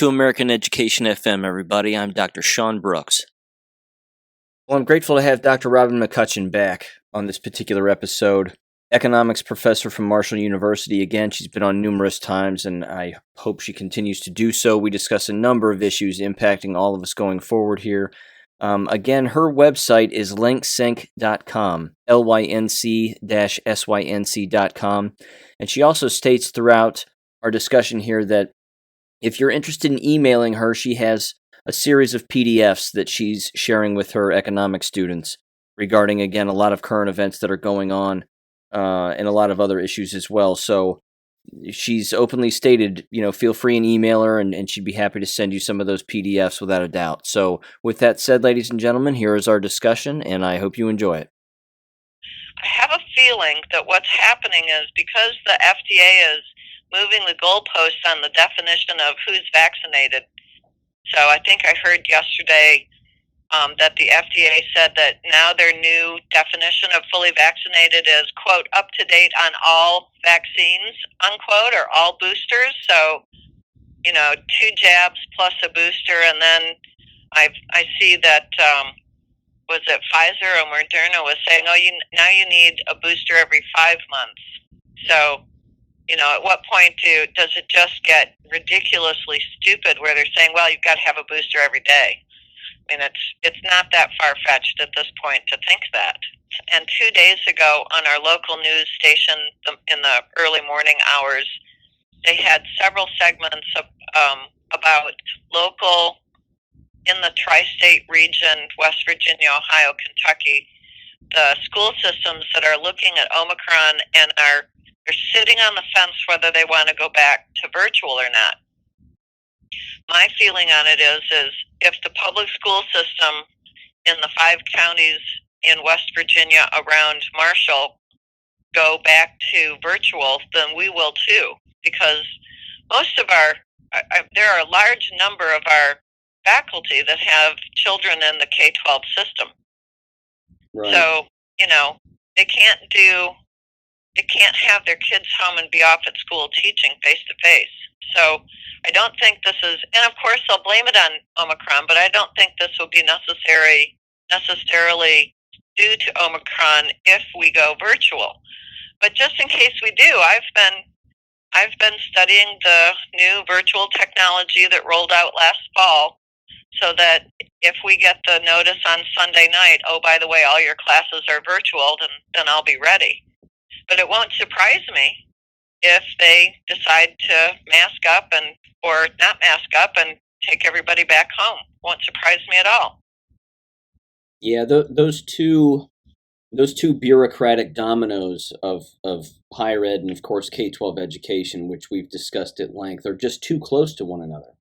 to American Education FM, everybody. I'm Dr. Sean Brooks. Well, I'm grateful to have Dr. Robin McCutcheon back on this particular episode. Economics professor from Marshall University. Again, she's been on numerous times, and I hope she continues to do so. We discuss a number of issues impacting all of us going forward here. Again, her website is lyncsync.com, lync-sync.com. And she also states throughout our discussion here that if you're interested in emailing her, she has a series of PDFs that she's sharing with her economic students regarding, again, a lot of current events that are going on and a lot of other issues as well. So she's openly stated, feel free and email her, and she'd be happy to send you some of those PDFs without a doubt. So with that said, ladies and gentlemen, here is our discussion, and I hope you enjoy it. I have a feeling that what's happening is because the FDA is moving the goalposts on the definition of who's vaccinated. So I think I heard yesterday that the FDA said that now their new definition of fully vaccinated is, quote, up to date on all vaccines, unquote, or all boosters. So, 2 jabs plus a booster. And then I see that, was it Pfizer or Moderna was saying, now you need a booster every 5 months. So, at what point does it just get ridiculously stupid where they're saying, well, you've got to have a booster every day? I mean, it's not that far-fetched at this point to think that. And 2 days ago on our local news station in the early morning hours, they had several segments about local, in the tri-state region, West Virginia, Ohio, Kentucky, the school systems that are looking at Omicron and they're sitting on the fence whether they want to go back to virtual or not. My feeling on it is if the public school system in the 5 counties in West Virginia around Marshall go back to virtual, then we will too, because there are a large number of our faculty that have children in the K-12 system. Right. So, they can't have their kids home and be off at school teaching face-to-face. So I don't think this is, and of course they'll blame it on Omicron, but I don't think this will be necessarily due to Omicron if we go virtual. But just in case we do, I've been studying the new virtual technology that rolled out last fall, so that if we get the notice on Sunday night, oh, by the way, all your classes are virtual, then I'll be ready. But it won't surprise me if they decide to mask up or not mask up and take everybody back home. Won't surprise me at all. Yeah, those two bureaucratic dominoes of higher ed and of course K-12 education, which we've discussed at length, are just too close to one another.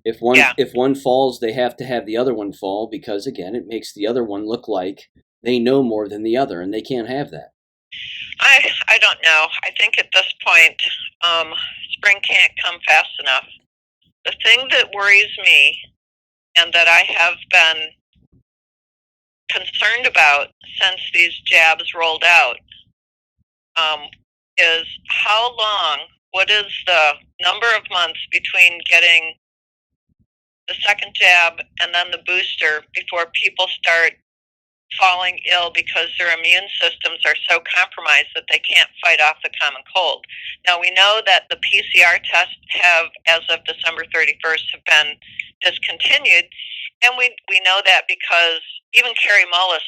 If one falls, they have to have the other one fall because, again, it makes the other one look like they know more than the other, and they can't have that. I don't know. I think at this point, spring can't come fast enough. The thing that worries me and that I have been concerned about since these jabs rolled out is how long, what is the number of months between getting the second jab and then the booster before people start falling ill because their immune systems are so compromised that they can't fight off the common cold. Now, we know that the PCR tests have, as of December 31st, have been discontinued, and we know that because even Carrie Mullis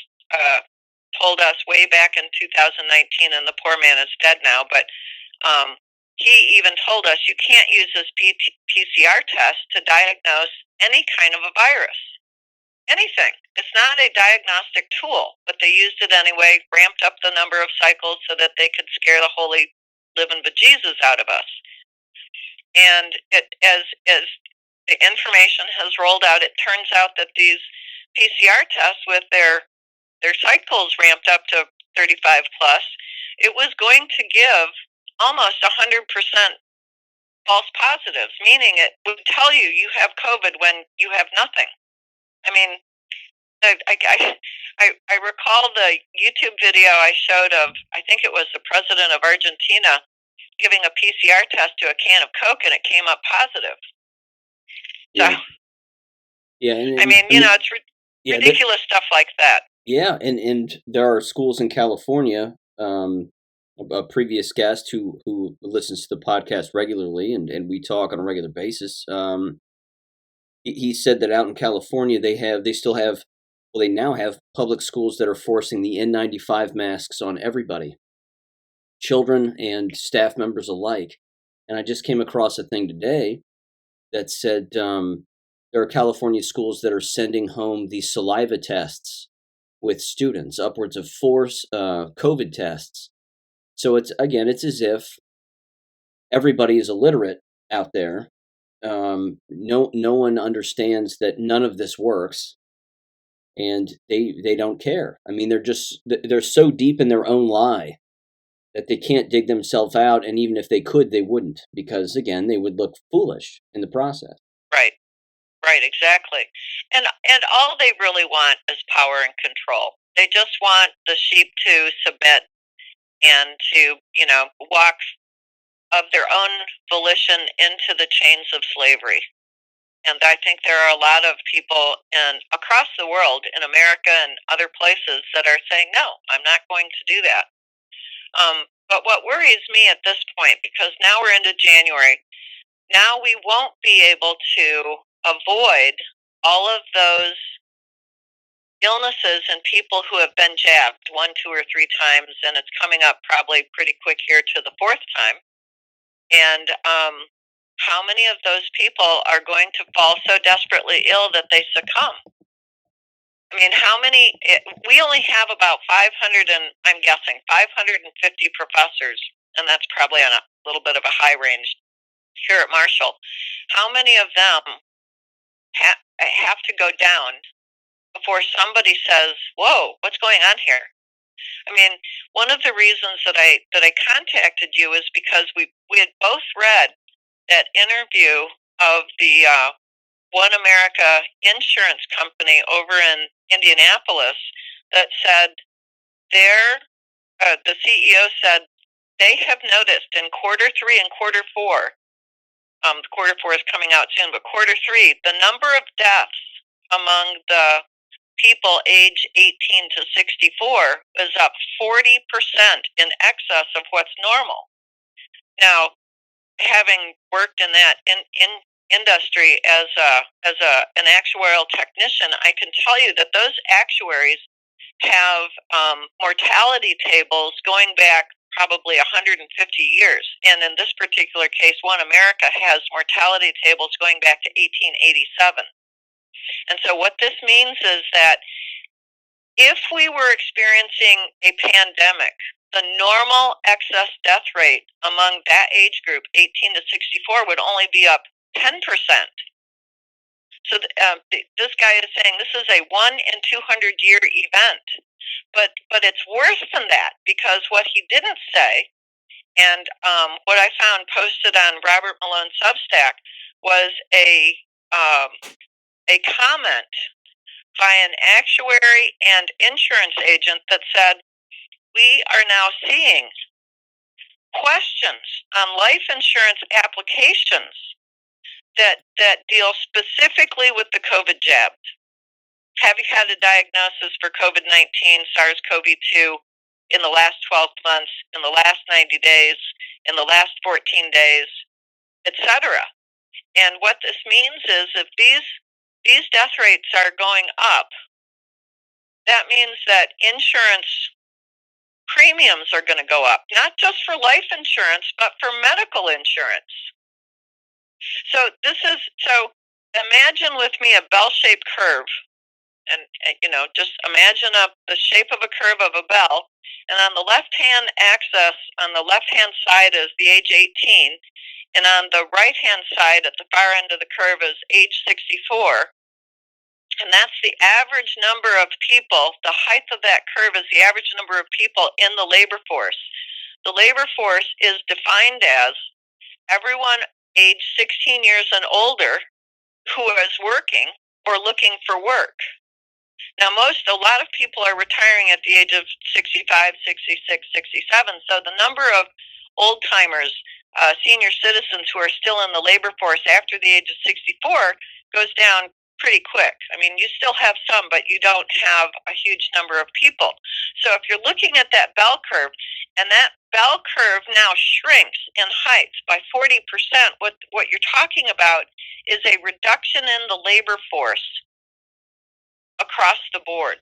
told us way back in 2019, and the poor man is dead now, but he even told us you can't use this PCR test to diagnose any kind of a virus. Anything. It's not a diagnostic tool, but they used it anyway, ramped up the number of cycles so that they could scare the holy living bejesus out of us. And as the information has rolled out, it turns out that these PCR tests with their cycles ramped up to 35 plus, it was going to give almost 100% false positives, meaning it would tell you have COVID when you have nothing. I mean, I recall the YouTube video I showed of, I think it was the president of Argentina giving a PCR test to a can of Coke, and it came up positive. So, Yeah. Yeah. I mean, it's yeah, ridiculous stuff like that. yeah. And there are schools in California, a previous guest who listens to the podcast regularly, and we talk on a regular basis. He said that out in California they still have, well, they now have public schools that are forcing the N95 masks on everybody, children and staff members alike. And I just came across a thing today that said there are California schools that are sending home these saliva tests with students, upwards of 4 COVID tests. So it's as if everybody is illiterate out there. No one understands that none of this works, and they don't care. I mean, they're so deep in their own lie that they can't dig themselves out, and even if they could, they wouldn't, because again, they would look foolish in the process. Right. Right, exactly. And all they really want is power and control. They just want the sheep to submit and to, walk of their own volition into the chains of slavery. And I think there are a lot of people across the world, in America and other places, that are saying, no, I'm not going to do that. But what worries me at this point, because now we're into January, now we won't be able to avoid all of those illnesses in people who have been jabbed 1, 2, or 3 times, and it's coming up probably pretty quick here to the 4th time. And how many of those people are going to fall so desperately ill that they succumb? I mean, we only have about 500, and I'm guessing 550 professors, and that's probably on a little bit of a high range here at Marshall. How many of them have to go down before somebody says, whoa, what's going on here? I mean, one of the reasons that I contacted you is because we had both read that interview of the One America insurance company over in Indianapolis that said the CEO said they have noticed in Q3 and Q4, Q4 is coming out soon, but Q3, the number of deaths among the people age 18 to 64 is up 40% in excess of what's normal. Now, having worked in that in industry as an actuarial technician, I can tell you that those actuaries have mortality tables going back probably 150 years. And in this particular case, One America has mortality tables going back to 1887. And so what this means is that if we were experiencing a pandemic, the normal excess death rate among that age group, 18 to 64, would only be up 10%. So this guy is saying this is a 1 in 200 year event. But it's worse than that, because what he didn't say, and what I found posted on Robert Malone's Substack, was a comment by an actuary and insurance agent that said, we are now seeing questions on life insurance applications that deal specifically with the COVID jab. Have you had a diagnosis for COVID-19, SARS-CoV-2 in the last 12 months, in the last 90 days, in the last 14 days, etc.? And what this means is if these death rates are going up, that means that insurance premiums are going to go up, not just for life insurance, but for medical insurance. So imagine with me a bell-shaped curve, and just imagine the shape of a curve of a bell, and on the left-hand axis, on the left-hand side is the age 18, and on the right-hand side at the far end of the curve is age 64. And that's the average number of people. The height of that curve is the average number of people in the labor force. The labor force is defined as everyone age 16 years and older who is working or looking for work. Now, a lot of people are retiring at the age of 65, 66, 67. So the number of old-timers, senior citizens who are still in the labor force after the age of 64 goes down pretty quick. I mean, you still have some, but you don't have a huge number of people. So if you're looking at that bell curve, and that bell curve now shrinks in height by 40%, what you're talking about is a reduction in the labor force across the board.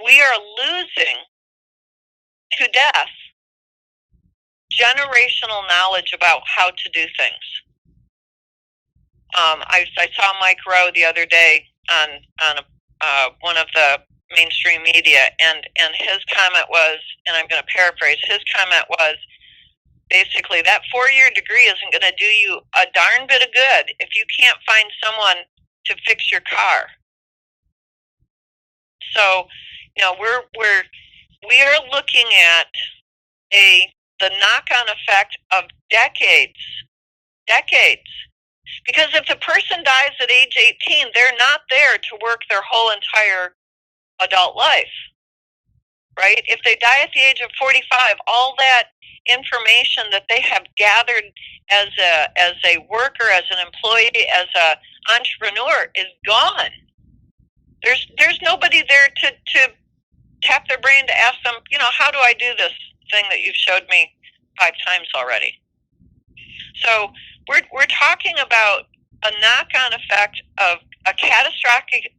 We are losing to death generational knowledge about how to do things. I saw Mike Rowe the other day on one of the mainstream media, and his comment was, and I'm going to paraphrase, his comment was basically that 4-year degree isn't going to do you a darn bit of good if you can't find someone to fix your car. So, we are looking at the knock-on effect of decades. Because if the person dies at age 18, they're not there to work their whole entire adult life, right? If they die at the age of 45, all that information that they have gathered as a worker, as an employee, as an entrepreneur is gone. There's nobody there to tap their brain to ask them, how do I do this thing that you've showed me 5 times already? So we're talking about a knock-on effect of a catastrophic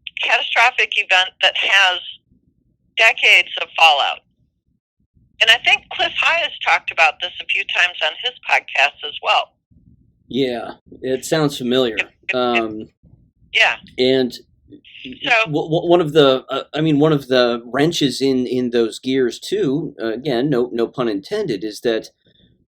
event that has decades of fallout. And I think Cliff High has talked about this a few times on his podcast as well. Yeah, it sounds familiar. Yeah. And so one of the wrenches in those gears too, again, no pun intended, is that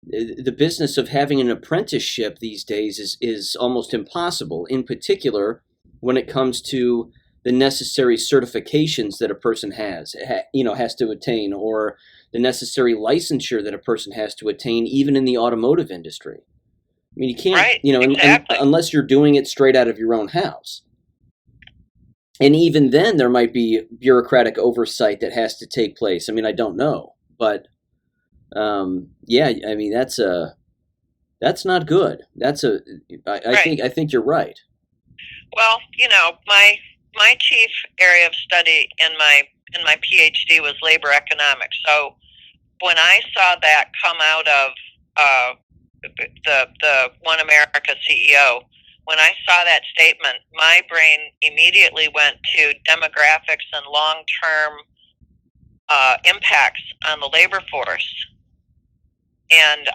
the business of having an apprenticeship these days is almost impossible, in particular when it comes to the necessary certifications that a person has to attain, or the necessary licensure that a person has to attain, even in the automotive industry. I mean, you can't, right, exactly. Unless you're doing it straight out of your own house. And even then, there might be bureaucratic oversight that has to take place. I mean, I don't know, but yeah, I mean, that's not good. I think you're right. Well, my chief area of study in my PhD was labor economics. So when I saw that come out of the One America CEO, when I saw that statement, my brain immediately went to demographics and long-term impacts on the labor force. And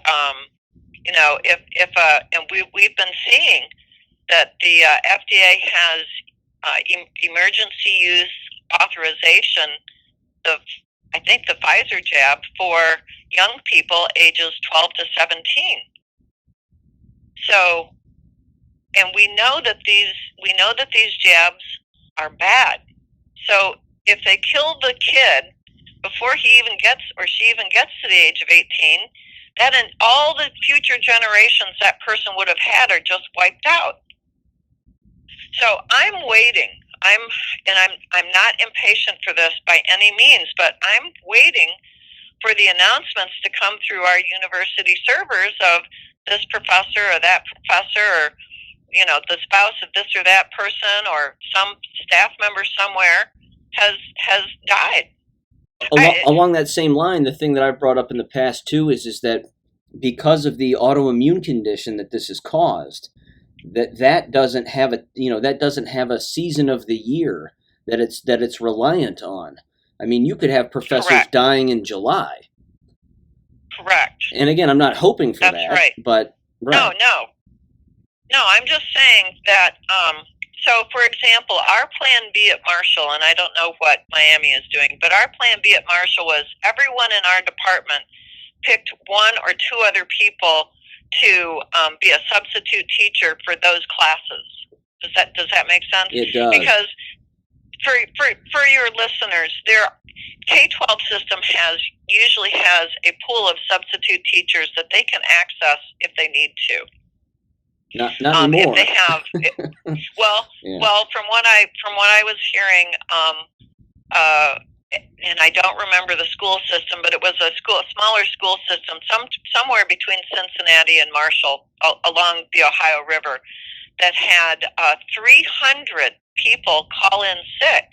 we've been seeing that the FDA has emergency use authorization of, I think, the Pfizer jab for young people ages 12 to 17. So, and we know that these jabs are bad. So if they kill the kid before he even gets, or she even gets to the age of 18, then in all the future generations that person would have had are just wiped out. So I'm waiting. I'm not impatient for this by any means, but I'm waiting for the announcements to come through our university servers of this professor or that professor, or the spouse of this or that person, or some staff member somewhere has died. Along that same line, the thing that I've brought up in the past too is that because of the autoimmune condition that this has caused, that doesn't have a season of the year that it's reliant on. I mean, you could have professors Correct. dying in July. Correct. And again, I'm not hoping for That's that. Right. But right. No. I'm just saying that. So, for example, our plan B at Marshall, and I don't know what Miami is doing, but our plan B at Marshall was everyone in our department picked 1 or 2 other people to be a substitute teacher for those classes. Does that make sense? It does. Because for your listeners, their K-12 system usually has a pool of substitute teachers that they can access if they need to. Not anymore. If they have, yeah. Well, from what I was hearing, and I don't remember the school system, but it was a smaller school system, somewhere between Cincinnati and Marshall, along the Ohio River. that had 300 people call in sick,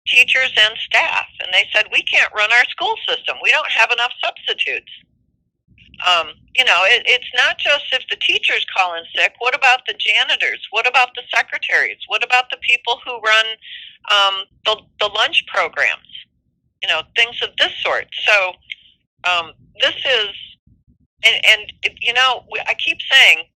teachers and staff, and they said, we can't run our school system. We don't have enough substitutes. It's not just if the teachers call in sick. What about the janitors? What about the secretaries? What about the people who run the lunch programs? Things of this sort. So this is, I keep saying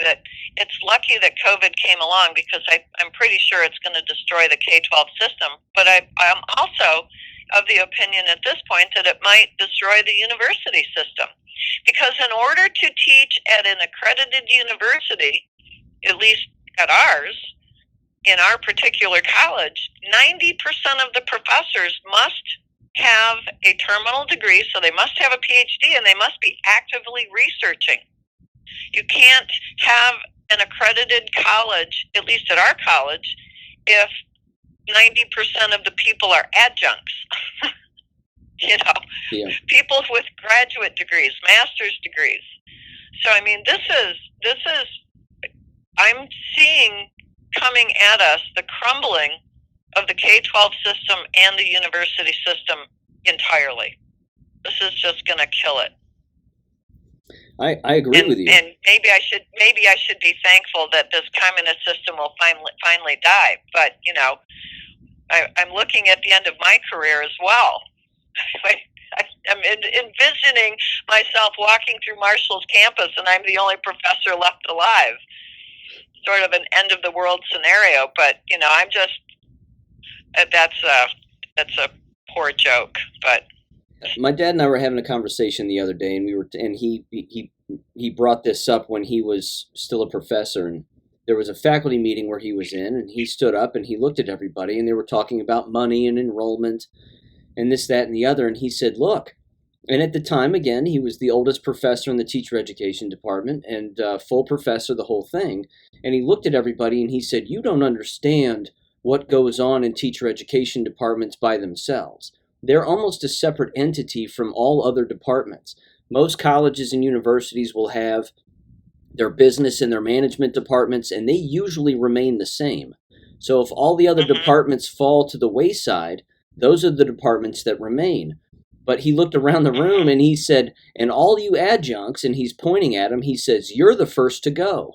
that it's lucky that COVID came along, because I'm pretty sure it's going to destroy the K-12 system. But I'm also of the opinion at this point that it might destroy the university system. Because in order to teach at an accredited university, at least at ours, in our particular college, 90% of the professors must have a terminal degree, so they must have a PhD, and they must be actively researching. You can't have an accredited college, at least at our college, if 90% of the people are adjuncts. Yeah. People with graduate degrees, master's degrees. So this is I'm seeing coming at us the crumbling of the K-12 system and the university system entirely. This is just going to kill it. I agree with you. And maybe I should be thankful that this communist system will finally die. But I'm looking at the end of my career as well. I'm envisioning myself walking through Marshall's campus, and I'm the only professor left alive. Sort of an end of the world scenario, but I'm just that's a poor joke. But my dad and I were having a conversation the other day, and he brought this up when he was still a professor, and there was a faculty meeting where he was in, and he stood up and he looked at everybody, and they were talking about money and enrollment and this, that, and the other, and he said, look, and at the time, again, he was the oldest professor in the teacher education department, and full professor, the whole thing, and he looked at everybody and he said, you don't understand what goes on in teacher education departments by themselves. They're almost a separate entity from all other departments. Most colleges and universities will have their business and their management departments, and they usually remain the same. So if all the other departments fall to the wayside, those are the departments that remain. But he looked around the room and he said, and all you adjuncts, and he's pointing at him, he says, you're the first to go.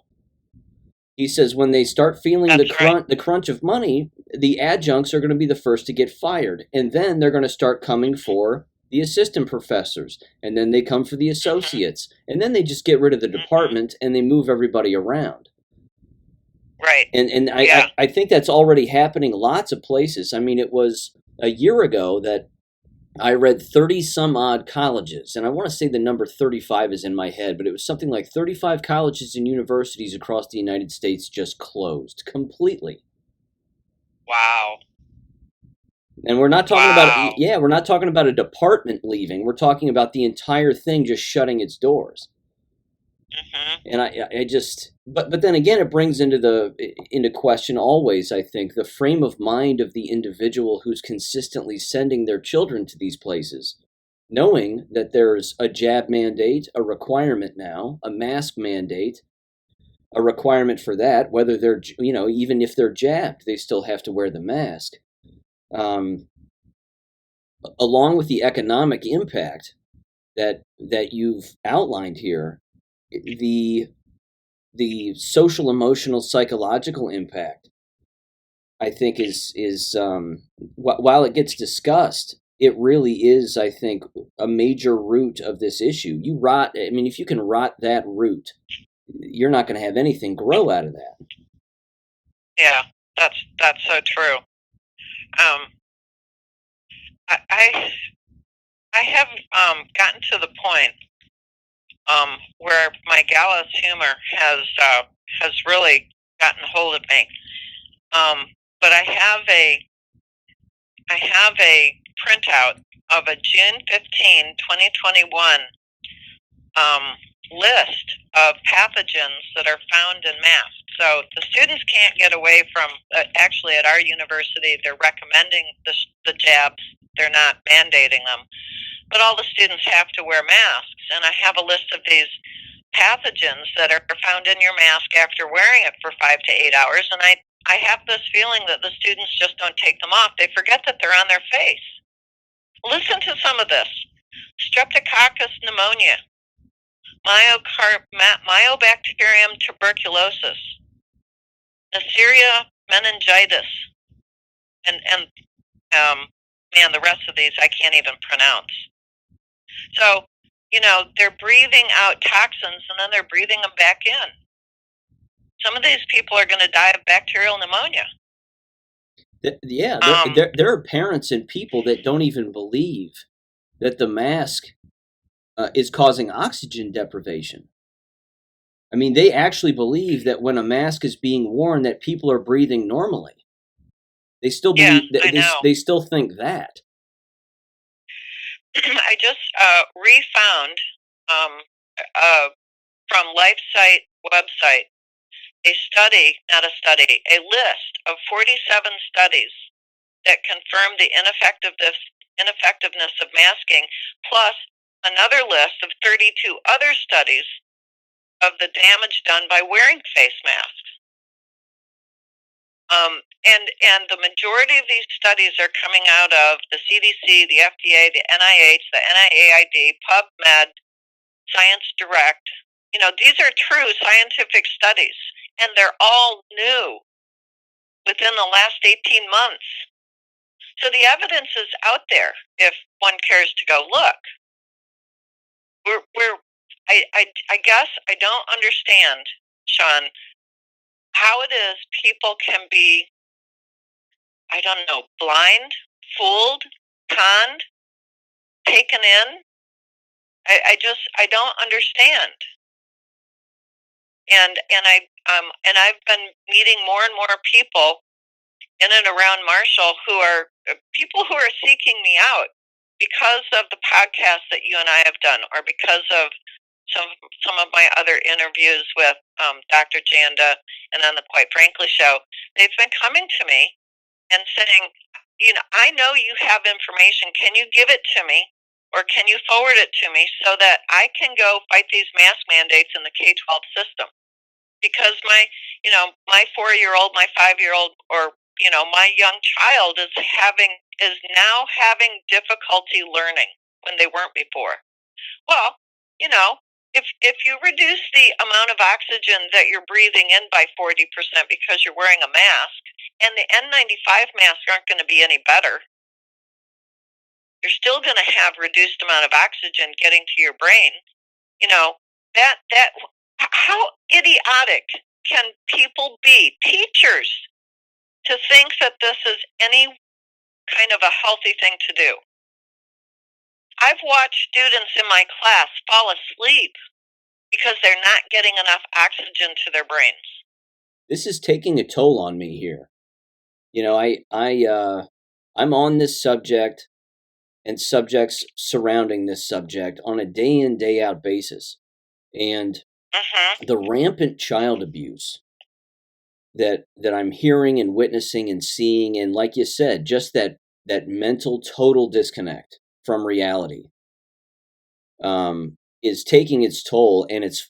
He says, when they start feeling the crunch of money, the adjuncts are going to be the first to get fired. And then they're going to start coming for the assistant professors. And then they come for the associates. And then they just get rid of the department and they move everybody around. Right. And I think that's already happening lots of places. I mean, it was a year ago that I read 30 some odd colleges, and I want to say the number 35 is in my head, but it was something like 35 colleges and universities across the United States just closed completely. Wow. And we're not talking we're not talking about a department leaving. We're talking about the entire thing just shutting its doors. And I just, but then again, it brings into question always, I think, the frame of mind of the individual who's consistently sending their children to these places, knowing that there's a jab mandate, a requirement now, a mask mandate, a requirement for that, whether they're, even if they're jabbed, they still have to wear the mask. Along with the economic impact that you've outlined here, the social, emotional, psychological impact, I think, is while it gets discussed, it really is, I think, a major root of this issue. If you can rot that root, you're not going to have anything grow out of that. Yeah, that's so true. I have gotten to the point where my gallows humor has really gotten hold of me. But I have a printout of a June 15, 2021 list of pathogens that are found in masks. So the students can't get away from, actually at our university, they're recommending the jabs. They're not mandating them. But all the students have to wear masks. And I have a list of these pathogens that are found in your mask after wearing it for 5 to 8 hours. And I have this feeling that the students just don't take them off. They forget that they're on their face. Listen to some of this. Streptococcus pneumonia, Mycobacterium tuberculosis, Neisseria meningitis, and man, the rest of these I can't even pronounce. So, they're breathing out toxins and then they're breathing them back in. Some of these people are going to die of bacterial pneumonia. There are parents and people that don't even believe that the mask is causing oxygen deprivation. I mean, they actually believe that when a mask is being worn, that people are breathing normally. They still believe they still think that. I just refound from LifeSite website a list of 47 studies that confirm the ineffectiveness of masking, plus another list of 32 other studies of the damage done by wearing face masks. And the majority of these studies are coming out of the CDC, the FDA, the NIH, the NIAID, PubMed, Science Direct. These are true scientific studies, and they're all new within the last 18 months. So the evidence is out there if one cares to go look. I guess I don't understand, Sean, how it is people can be, I don't know, blind, fooled, conned, taken in. I don't understand. And I've been meeting more and more people in and around Marshall who are people who are seeking me out because of the podcast that you and I have done, or because of some of my other interviews with Dr. Janda and on the Quite Frankly show. They've been coming to me and saying, I know you have information. Can you give it to me? Or can you forward it to me so that I can go fight these mask mandates in the K-12 system? Because my 4-year-old, my 5-year-old, or my young child is now having difficulty learning when they weren't before. Well, if you reduce the amount of oxygen that you're breathing in by 40% because you're wearing a mask, and the N95 masks aren't going to be any better, you're still going to have reduced amount of oxygen getting to your brain. How idiotic can people be, teachers, to think that this is any kind of a healthy thing to do? I've watched students in my class fall asleep because they're not getting enough oxygen to their brains. This is taking a toll on me here. I'm on this subject and subjects surrounding this subject on a day in, day out basis. And the rampant child abuse that I'm hearing and witnessing and seeing, and like you said, just that mental total disconnect from reality is taking its toll, and it's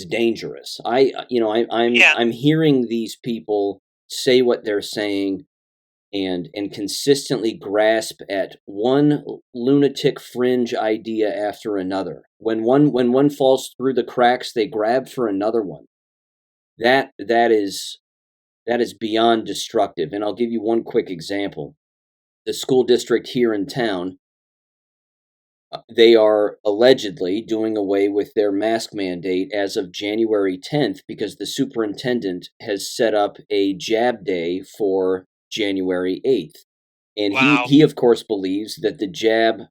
dangerous. I'm hearing these people say what they're saying and consistently grasp at one lunatic fringe idea after another. When one falls through the cracks, they grab for another one. That is beyond destructive. And I'll give you one quick example. The school district here in town, they are allegedly doing away with their mask mandate as of January 10th because the superintendent has set up a jab day for January 8th. And wow. he of course believes that the jab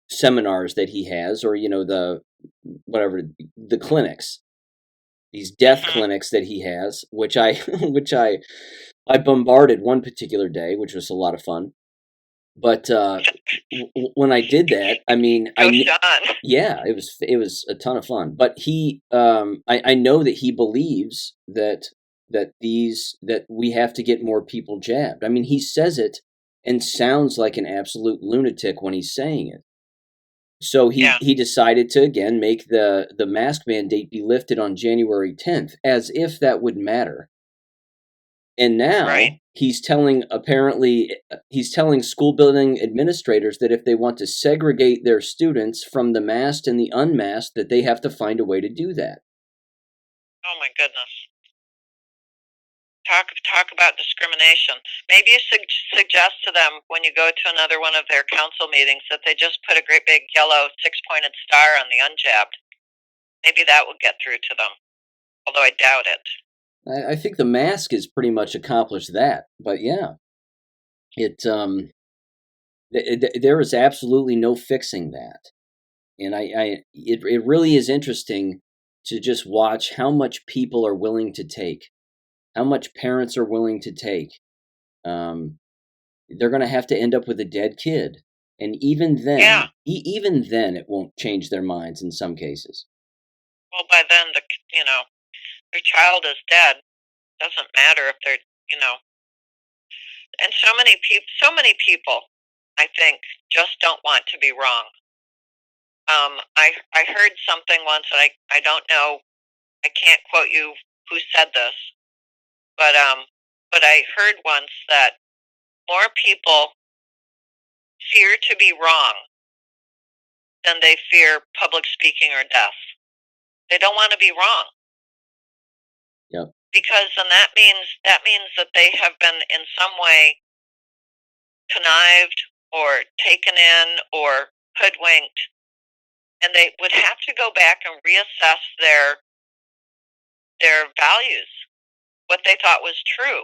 seminars that he has, or the clinics, these death clinics that he has, which I bombarded one particular day, which was a lot of fun. But when I did that, yeah, it was a ton of fun. But I know that he believes that we have to get more people jabbed. I mean, he says it and sounds like an absolute lunatic when he's saying it. So Yeah. he decided to again make the mask mandate be lifted on January 10th, as if that would matter. And Right. now he's telling school building administrators that if they want to segregate their students from the masked and the unmasked, that they have to find a way to do that. Oh my goodness. Talk about discrimination. Maybe you suggest to them when you go to another one of their council meetings that they just put a great big yellow six-pointed star on the unjabbed. Maybe that would get through to them, although I doubt it. I think the mask has pretty much accomplished that, but yeah, there is absolutely no fixing that, and it really is interesting to just watch how much people are willing to take, how much parents are willing to take. They're going to have to end up with a dead kid, and even then, Yeah. Even then, it won't change their minds in some cases. Well, by then their child is dead. Doesn't matter if they're and so many people, I think, just don't want to be wrong. I heard something once, and I don't know, I can't quote you who said this, but I heard once that more people fear to be wrong than they fear public speaking or death. They don't want to be wrong. Yep. Because then that means that they have been in some way connived or taken in or hoodwinked, and they would have to go back and reassess their values, what they thought was true.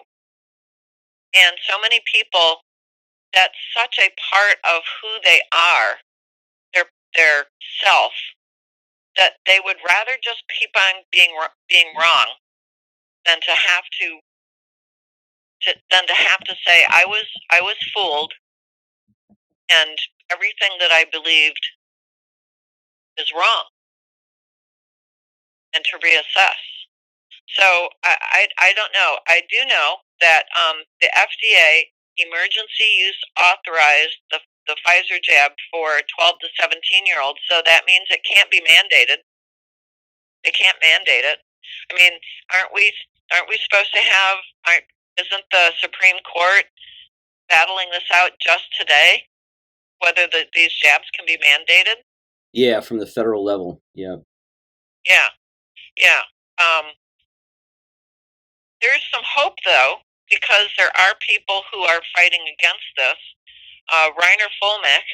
And so many people, that's such a part of who they are, their self, that they would rather just keep on being wrong than to have to say I was fooled and everything that I believed is wrong, and to reassess. So I don't know. I do know that the FDA emergency use authorized the Pfizer jab for 12 to 17-year-olds. So that means it can't be mandated. They can't mandate it. I mean, aren't we supposed to have? Isn't the Supreme Court battling this out just today? Whether these jabs can be mandated? Yeah, from the federal level. Yeah. Yeah. Yeah. There's some hope, though, because there are people who are fighting against this. Rainer Fulmich,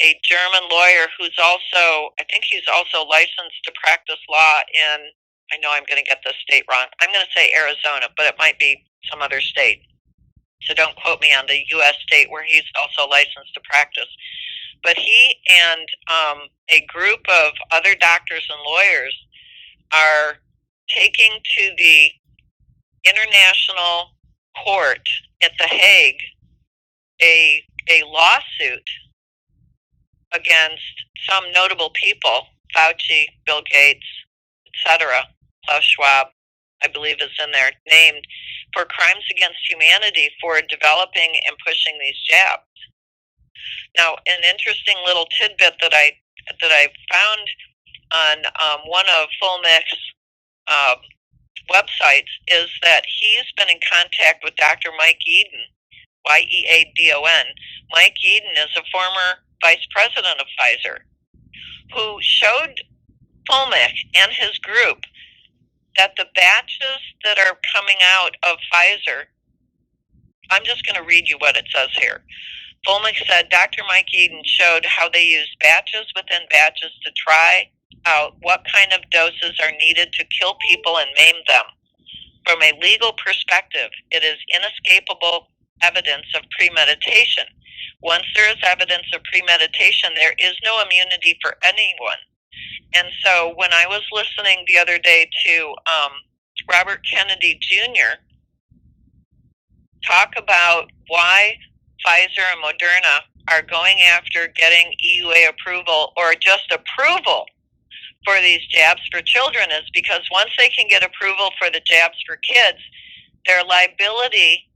a German lawyer who's also, I think he's also licensed to practice law in, I know I'm going to get this state wrong. I'm going to say Arizona, but it might be some other state. So don't quote me on the U.S. state where he's also licensed to practice. But he and a group of other doctors and lawyers are taking to the International Court at The Hague a lawsuit against some notable people, Fauci, Bill Gates, etc., Klaus Schwab, I believe is in there, named for crimes against humanity for developing and pushing these jabs. Now, an interesting little tidbit that I found on one of Fulmich's websites is that he's been in contact with Dr. Mike Eden, Yeadon. Mike Eden is a former vice president of Pfizer, who showed Fulmich and his group that the batches that are coming out of Pfizer, I'm just going to read you what it says here. Fulmich said Dr. Mike Eden showed how they used batches within batches to try out what kind of doses are needed to kill people and maim them. From a legal perspective, it is inescapable evidence of premeditation. Once there is evidence of premeditation, there is no immunity for anyone. And so when I was listening the other day to Robert Kennedy Jr. talk about why Pfizer and Moderna are going after getting EUA approval or just approval for these jabs for children, is because once they can get approval for the jabs for kids, their liability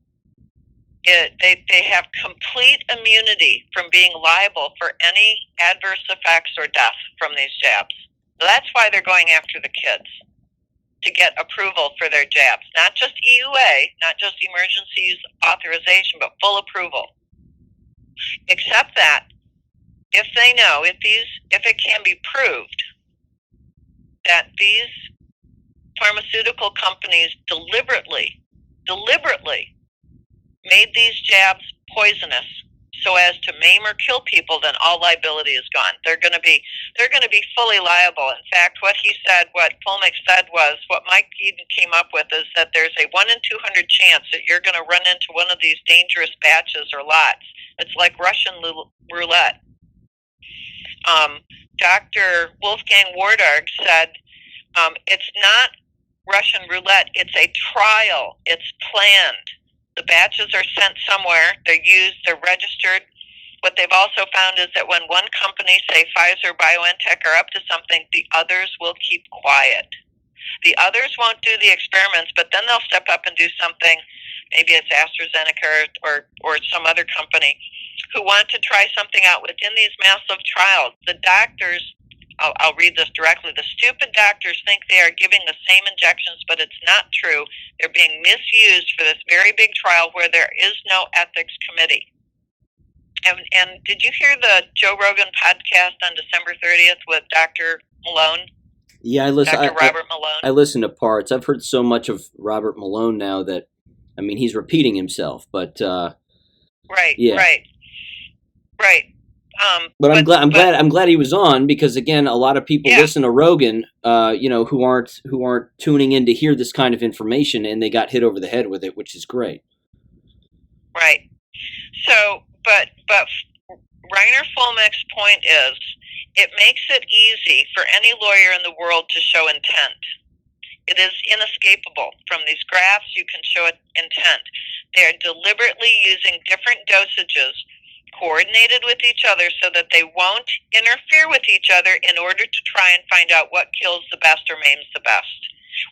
They have complete immunity from being liable for any adverse effects or death from these jabs. So that's why they're going after the kids, to get approval for their jabs. Not just EUA, not just emergency use authorization, but full approval. Except that if they know, if it can be proved that these pharmaceutical companies deliberately made these jabs poisonous so as to maim or kill people, then all liability is gone. They're going to be fully liable. In fact, what Fulmick said was, what Mike Eden came up with is that there's a 1 in 200 chance that you're going to run into one of these dangerous batches or lots. It's like Russian roulette. Dr. Wolfgang Wardarg said, it's not Russian roulette, it's a trial. It's planned. The batches are sent somewhere, they're used, they're registered. What they've also found is that when one company, say Pfizer, BioNTech, are up to something, the others will keep quiet. The others won't do the experiments, but then they'll step up and do something, maybe it's AstraZeneca or some other company, who want to try something out within these massive trials. The doctors, I'll read this directly, the stupid doctors think they are giving the same injections, but it's not true. They're being misused for this very big trial where there is no ethics committee. And did you hear the Joe Rogan podcast on December 30th with Dr. Malone? Yeah, I listen. Dr. Robert Malone. I listen to parts. I've heard so much of Robert Malone now that, I mean, he's repeating himself. But right. But I'm glad he was on, because again, a lot of people listen to Rogan, who aren't tuning in to hear this kind of information, and they got hit over the head with it, which is great. Right. So, but Reiner Fulmick's point is, it makes it easy for any lawyer in the world to show intent. It is inescapable. From these graphs, you can show intent. They are deliberately using different dosages coordinated with each other so that they won't interfere with each other in order to try and find out what kills the best or maims the best.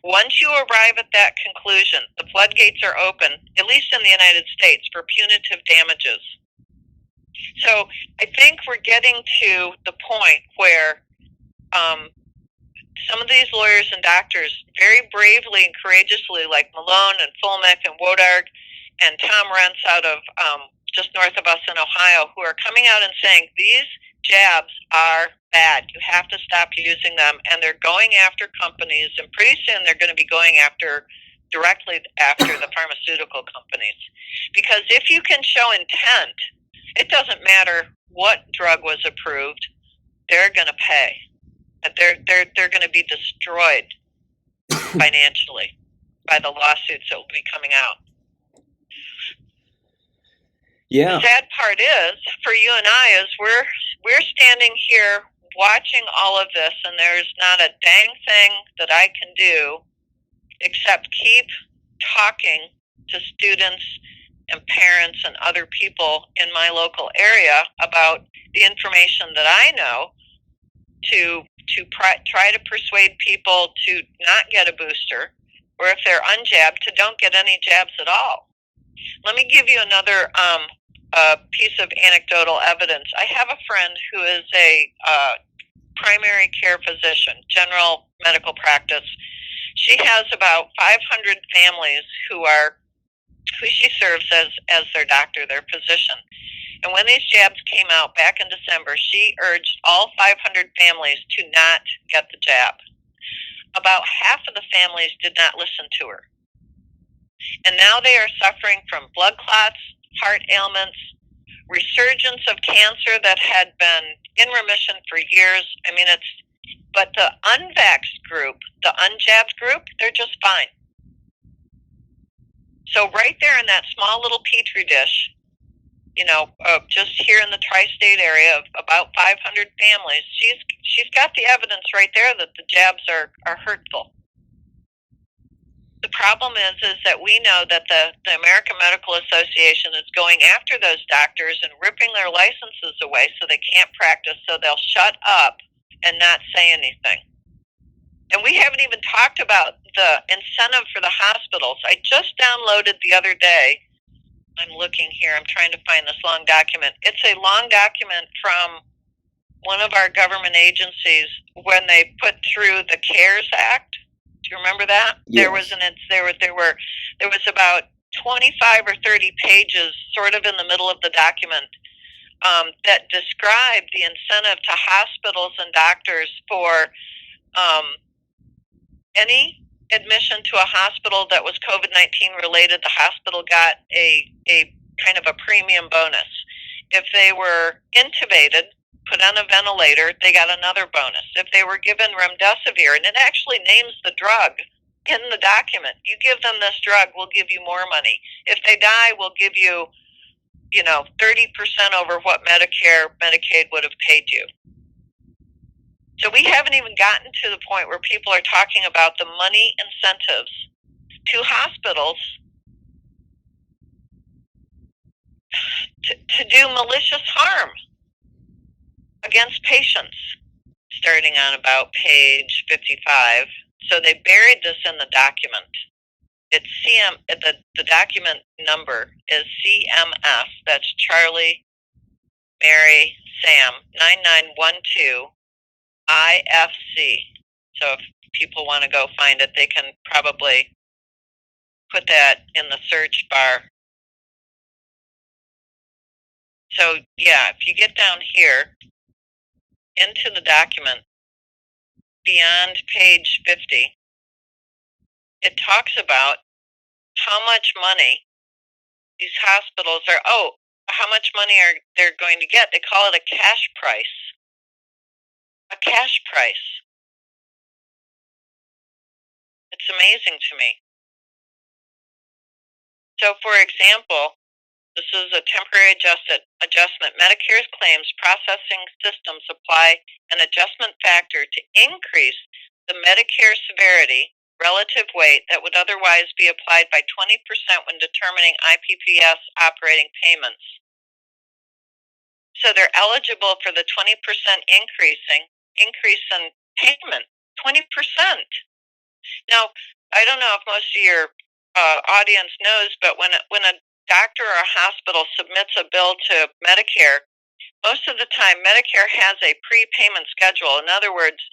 Once you arrive at that conclusion, the floodgates are open, at least in the United States, for punitive damages. So I think we're getting to the point where some of these lawyers and doctors very bravely and courageously, like Malone and Fulmick and Wodarg and Tom Rentz out of just north of us in Ohio, who are coming out and saying these jabs are bad. You have to stop using them. And they're going after companies, and pretty soon they're going to be going directly after the pharmaceutical companies. Because if you can show intent, it doesn't matter what drug was approved, they're going to pay. They're going to be destroyed financially by the lawsuits that will be coming out. Yeah. The sad part is, for you and I, is we're standing here watching all of this, and there's not a dang thing that I can do except keep talking to students and parents and other people in my local area about the information that I know to try to persuade people to not get a booster, or if they're unjabbed, to don't get any jabs at all. Let me give you another piece of anecdotal evidence. I have a friend who is a primary care physician, general medical practice. She has about 500 families who she serves as their doctor, their physician. And when these jabs came out back in December, she urged all 500 families to not get the jab. About half of the families did not listen to her. And now they are suffering from blood clots, heart ailments, resurgence of cancer that had been in remission for years. I mean, but the unvaxxed group, the unjabbed group, they're just fine. So right there in that small little petri dish, just here in the tri-state area of about 500 families, she's got the evidence right there that the jabs are hurtful. The problem is that we know that the American Medical Association is going after those doctors and ripping their licenses away so they can't practice, so they'll shut up and not say anything. And we haven't even talked about the incentive for the hospitals. I just downloaded the other day I'm looking here. I'm trying to find this long document. It's a long document from one of our government agencies when they put through the CARES Act. Do you remember that? Yes. There was about 25 or 30 pages, sort of in the middle of the document, that described the incentive to hospitals and doctors for any admission to a hospital that was COVID-19 related. The hospital got a kind of a premium bonus. If they were intubated, put on a ventilator, they got another bonus. If they were given remdesivir, and it actually names the drug in the document, you give them this drug, we'll give you more money. If they die, we'll give you, 30% over what Medicare, Medicaid would have paid you. So we haven't even gotten to the point where people are talking about the money incentives to hospitals to do malicious harm against patients, starting on about page 55. So they buried this in the document. It's the document number is CMS, that's Charlie, Mary, Sam, 9912 IFC. So if people want to go find it, they can probably put that in the search bar. So yeah, if you get down here into the document, beyond page 50, it talks about how much money these hospitals how much money are they going to get. They call it a cash price. A cash price. It's amazing to me. So, for example, this is a temporary adjustment. Medicare's claims processing systems apply an adjustment factor to increase the Medicare severity relative weight that would otherwise be applied by 20% when determining IPPS operating payments. So they're eligible for the 20% increase in payment. 20%. Now, I don't know if most of your audience knows, but when a doctor or a hospital submits a bill to Medicare, most of the time Medicare has a prepayment schedule. In other words,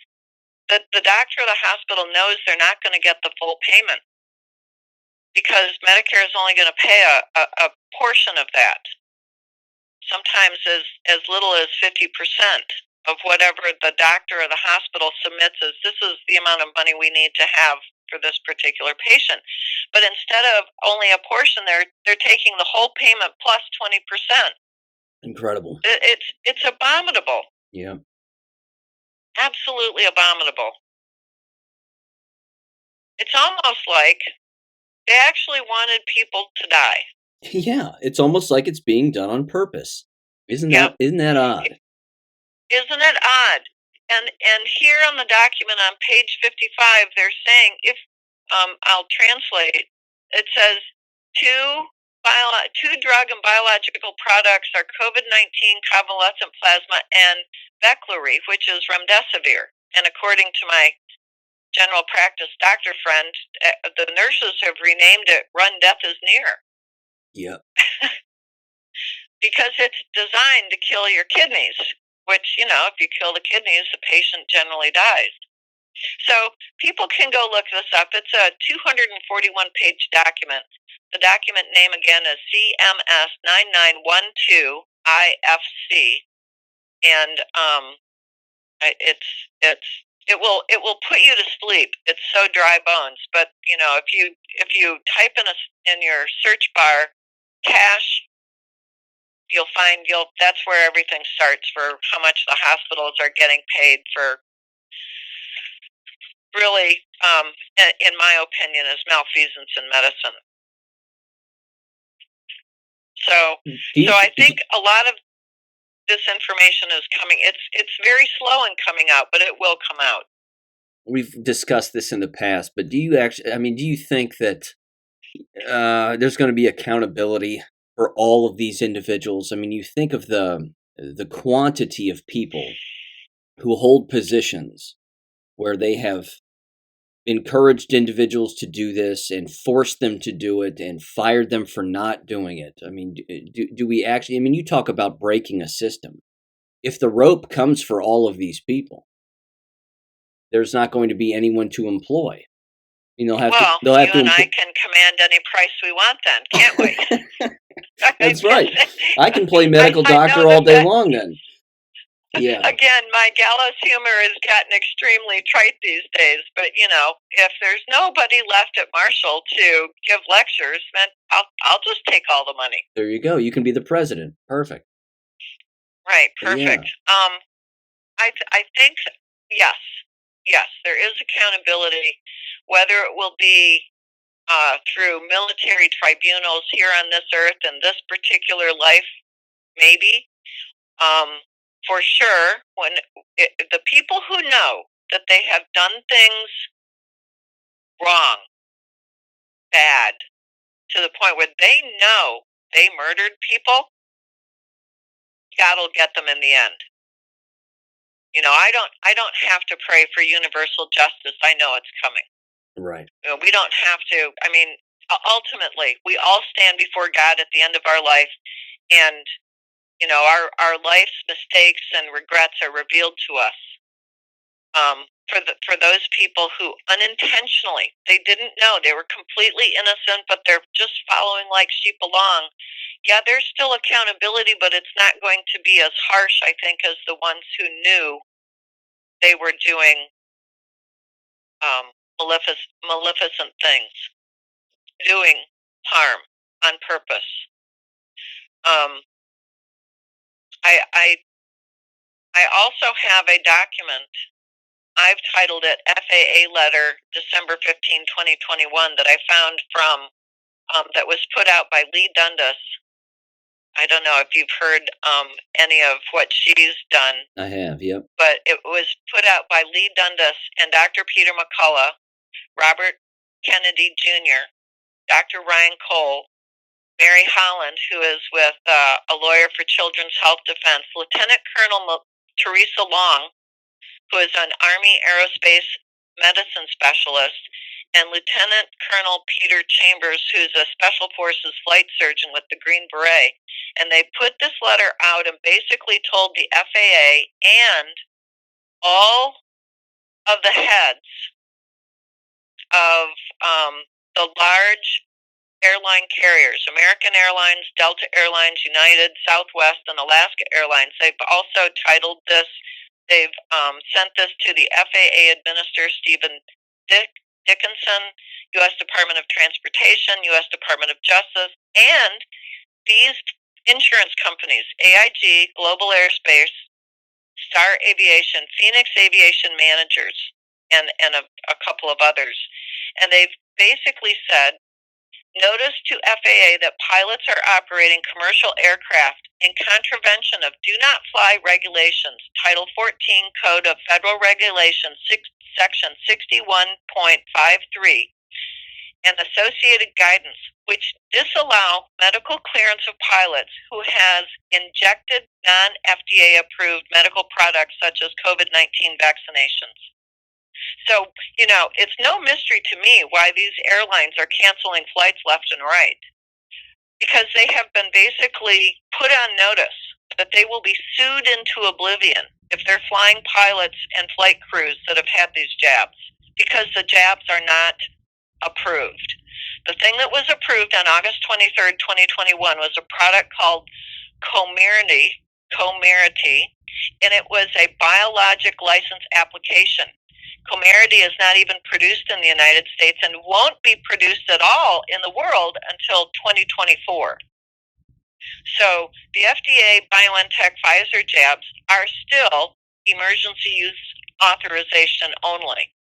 the doctor or the hospital knows they're not going to get the full payment because Medicare is only going to pay a portion of that, sometimes as little as 50% of whatever the doctor or the hospital submits as this is the amount of money we need to have for this particular patient. But instead of only a portion, they're taking the whole payment plus 20%. Incredible. It's abominable. Yeah. Absolutely abominable. It's almost like they actually wanted people to die. Yeah, it's almost like it's being done on purpose. Isn't that odd? Isn't it odd? And here on the document on page 55, they're saying I'll translate. It says two drug and biological products are COVID-19 convalescent plasma and Veklury, which is remdesivir. And according to my general practice doctor friend, the nurses have renamed it "Run Death is Near." Yep. Because it's designed to kill your kidneys, which, if you kill the kidneys, the patient generally dies. So people can go look this up. It's a 241-page document. The document name again is CMS 9912 IFC, and it will put you to sleep. It's so dry bones. But if you type in your search bar cash, you'll find that's where everything starts for how much the hospitals are getting paid for. Really, in my opinion, is malfeasance in medicine. So I think a lot of this information is coming. It's very slow in coming out, but it will come out. We've discussed this in the past, but do you think that there's going to be accountability for all of these individuals? I mean, you think of the quantity of people who hold positions where they have encouraged individuals to do this and forced them to do it and fired them for not doing it. I mean, do we actually, I mean, you talk about breaking a system. If the rope comes for all of these people, there's not going to be anyone to employ. I mean, they'll have you and I can command any price we want then, can't we? That's right. I can play medical doctor all day long then. Yeah. Again, my gallows humor has gotten extremely trite these days, but if there's nobody left at Marshall to give lectures, then I'll just take all the money. There you go. You can be the president. Perfect. Right. Perfect. Yeah. I think yes, there is accountability, whether it will be through military tribunals here on this earth in this particular life, maybe. For sure, when the people who know that they have done things wrong, bad, to the point where they know they murdered people, God will get them in the end. I don't have to pray for universal justice. I know it's coming. Right. We don't have to. I mean, ultimately, we all stand before God at the end of our life, and our life's mistakes and regrets are revealed to us. For those people who unintentionally, they didn't know, they were completely innocent, but they're just following like sheep along. Yeah, there's still accountability, but it's not going to be as harsh, I think, as the ones who knew they were doing maleficent things, doing harm on purpose. I also have a document. I've titled it FAA Letter December 15, 2021 that I found from that was put out by Lee Dundas. I don't know if you've heard any of what she's done. I have, yep. But it was put out by Lee Dundas and Dr. Peter McCullough, Robert Kennedy Jr., Dr. Ryan Cole, Mary Holland, who is with a lawyer for Children's Health Defense, Lieutenant Colonel Teresa Long, who is an Army Aerospace Medicine Specialist, and Lieutenant Colonel Peter Chambers, who's a Special Forces flight surgeon with the Green Beret. And they put this letter out and basically told the FAA and all of the heads of the large airline carriers, American Airlines, Delta Airlines, United, Southwest, and Alaska Airlines. They've also titled this, they've sent this to the FAA Administrator Stephen Dickinson, U.S. Department of Transportation, U.S. Department of Justice, and these insurance companies, AIG, Global Airspace, Star Aviation, Phoenix Aviation Managers, and a couple of others. And they've basically said, notice to FAA that pilots are operating commercial aircraft in contravention of Do Not Fly Regulations, Title 14 Code of Federal Regulations, Section 61.53, and associated guidance, which disallow medical clearance of pilots who has injected non-FDA approved medical products such as COVID-19 vaccinations. So, it's no mystery to me why these airlines are canceling flights left and right, because they have been basically put on notice that they will be sued into oblivion if they're flying pilots and flight crews that have had these jabs, because the jabs are not approved. The thing that was approved on August 23rd, 2021 was a product called Comirnaty, and it was a biologic license application. Comirnaty is not even produced in the United States and won't be produced at all in the world until 2024. So the FDA, BioNTech, Pfizer jabs are still emergency use authorization only.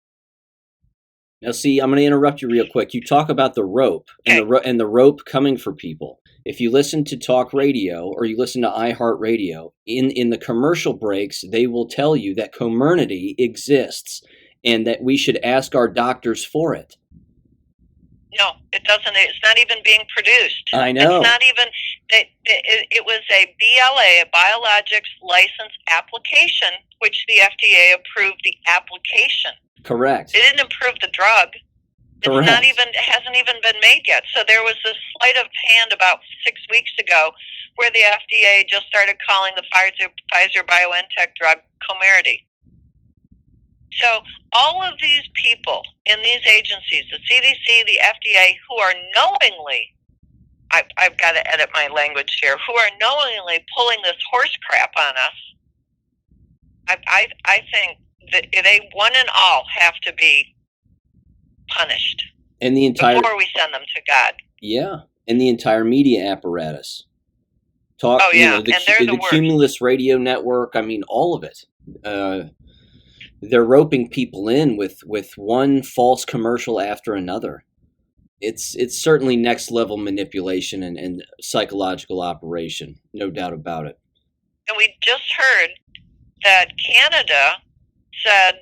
Now, see, I'm going to interrupt you real quick. You talk about the rope and the rope coming for people. If you listen to talk radio or you listen to iHeartRadio, in the commercial breaks, they will tell you that Comirnaty exists and that we should ask our doctors for it. No, it doesn't. It's not even being produced. I know. It's not even. It was a BLA, a biologics license application, which the FDA approved the application. Correct. It didn't approve the drug. Correct. It's not even. It hasn't even been made yet. So there was this sleight of hand about 6 weeks ago, where the FDA just started calling the Pfizer BioNTech drug Comirnaty. So all of these people in these agencies, the CDC, the FDA, who are knowingly, I've got to edit my language here, who are knowingly pulling this horse crap on us, I think that they, one and all, have to be punished. And the entire, before we send them to God. Yeah, and the entire media apparatus. Oh, yeah, the, and they're the Cumulus Radio Network, I mean, all of it. They're roping people in with one false commercial after another. It's certainly next level manipulation and psychological operation, no doubt about it. And we just heard that Canada said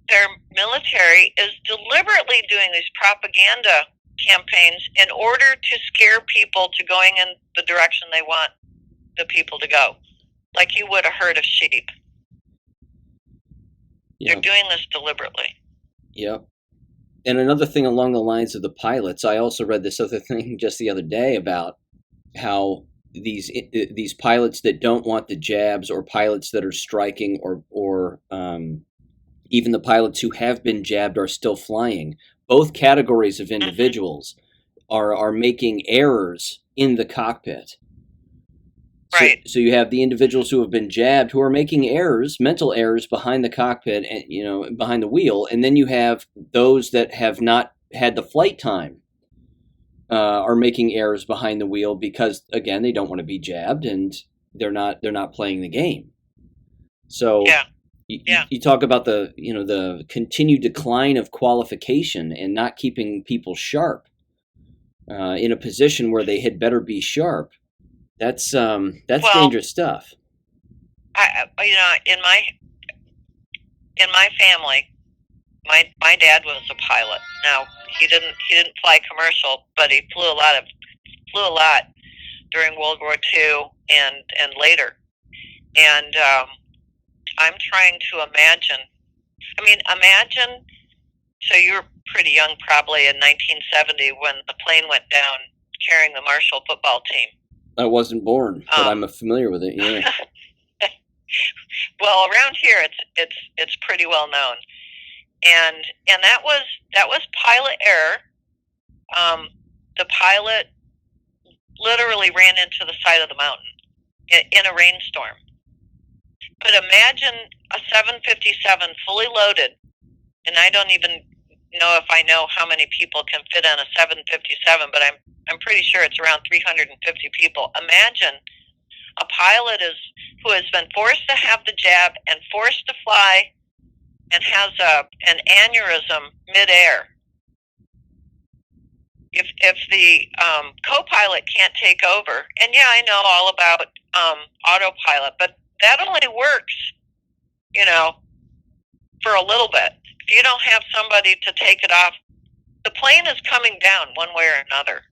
their military is deliberately doing these propaganda campaigns in order to scare people to going in the direction they want the people to go, like you would a herd of sheep. Yep. They're doing this deliberately. Yep. And another thing along the lines of the pilots, I also read this other thing just the other day about how these pilots that don't want the jabs, or pilots that are striking, or even the pilots who have been jabbed are still flying. Both categories of individuals are making errors in the cockpit. Right. So you have the individuals who have been jabbed who are making errors, mental errors behind the cockpit and behind the wheel, and then you have those that have not had the flight time are making errors behind the wheel because, again, they don't want to be jabbed and they're not playing the game. So you talk about the continued decline of qualification and not keeping people sharp in a position where they had better be sharp. That's dangerous stuff. In my family, my dad was a pilot. Now he didn't fly commercial, but he flew a lot during World War II and later. And I'm trying to imagine. Imagine. So you were pretty young, probably in 1970, when the plane went down carrying the Marshall football team. I wasn't born, but I'm familiar with it. Yeah. Well, around here, it's pretty well known, and that was pilot error. The pilot literally ran into the side of the mountain in a rainstorm. But imagine a 757 fully loaded, and I don't even know if I know how many people can fit on a 757, but I'm pretty sure it's around 350 people. Imagine a pilot who has been forced to have the jab and forced to fly and has an aneurysm midair. If the co-pilot can't take over, and yeah, I know all about autopilot, but that only works, for a little bit. If you don't have somebody to take it off, the plane is coming down one way or another.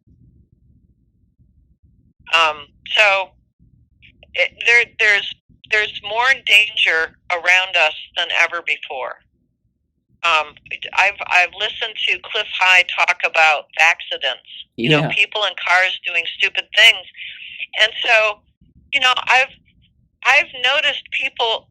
So there's more danger around us than ever before. I've listened to Cliff High talk about accidents. People in cars doing stupid things, and so I've noticed people.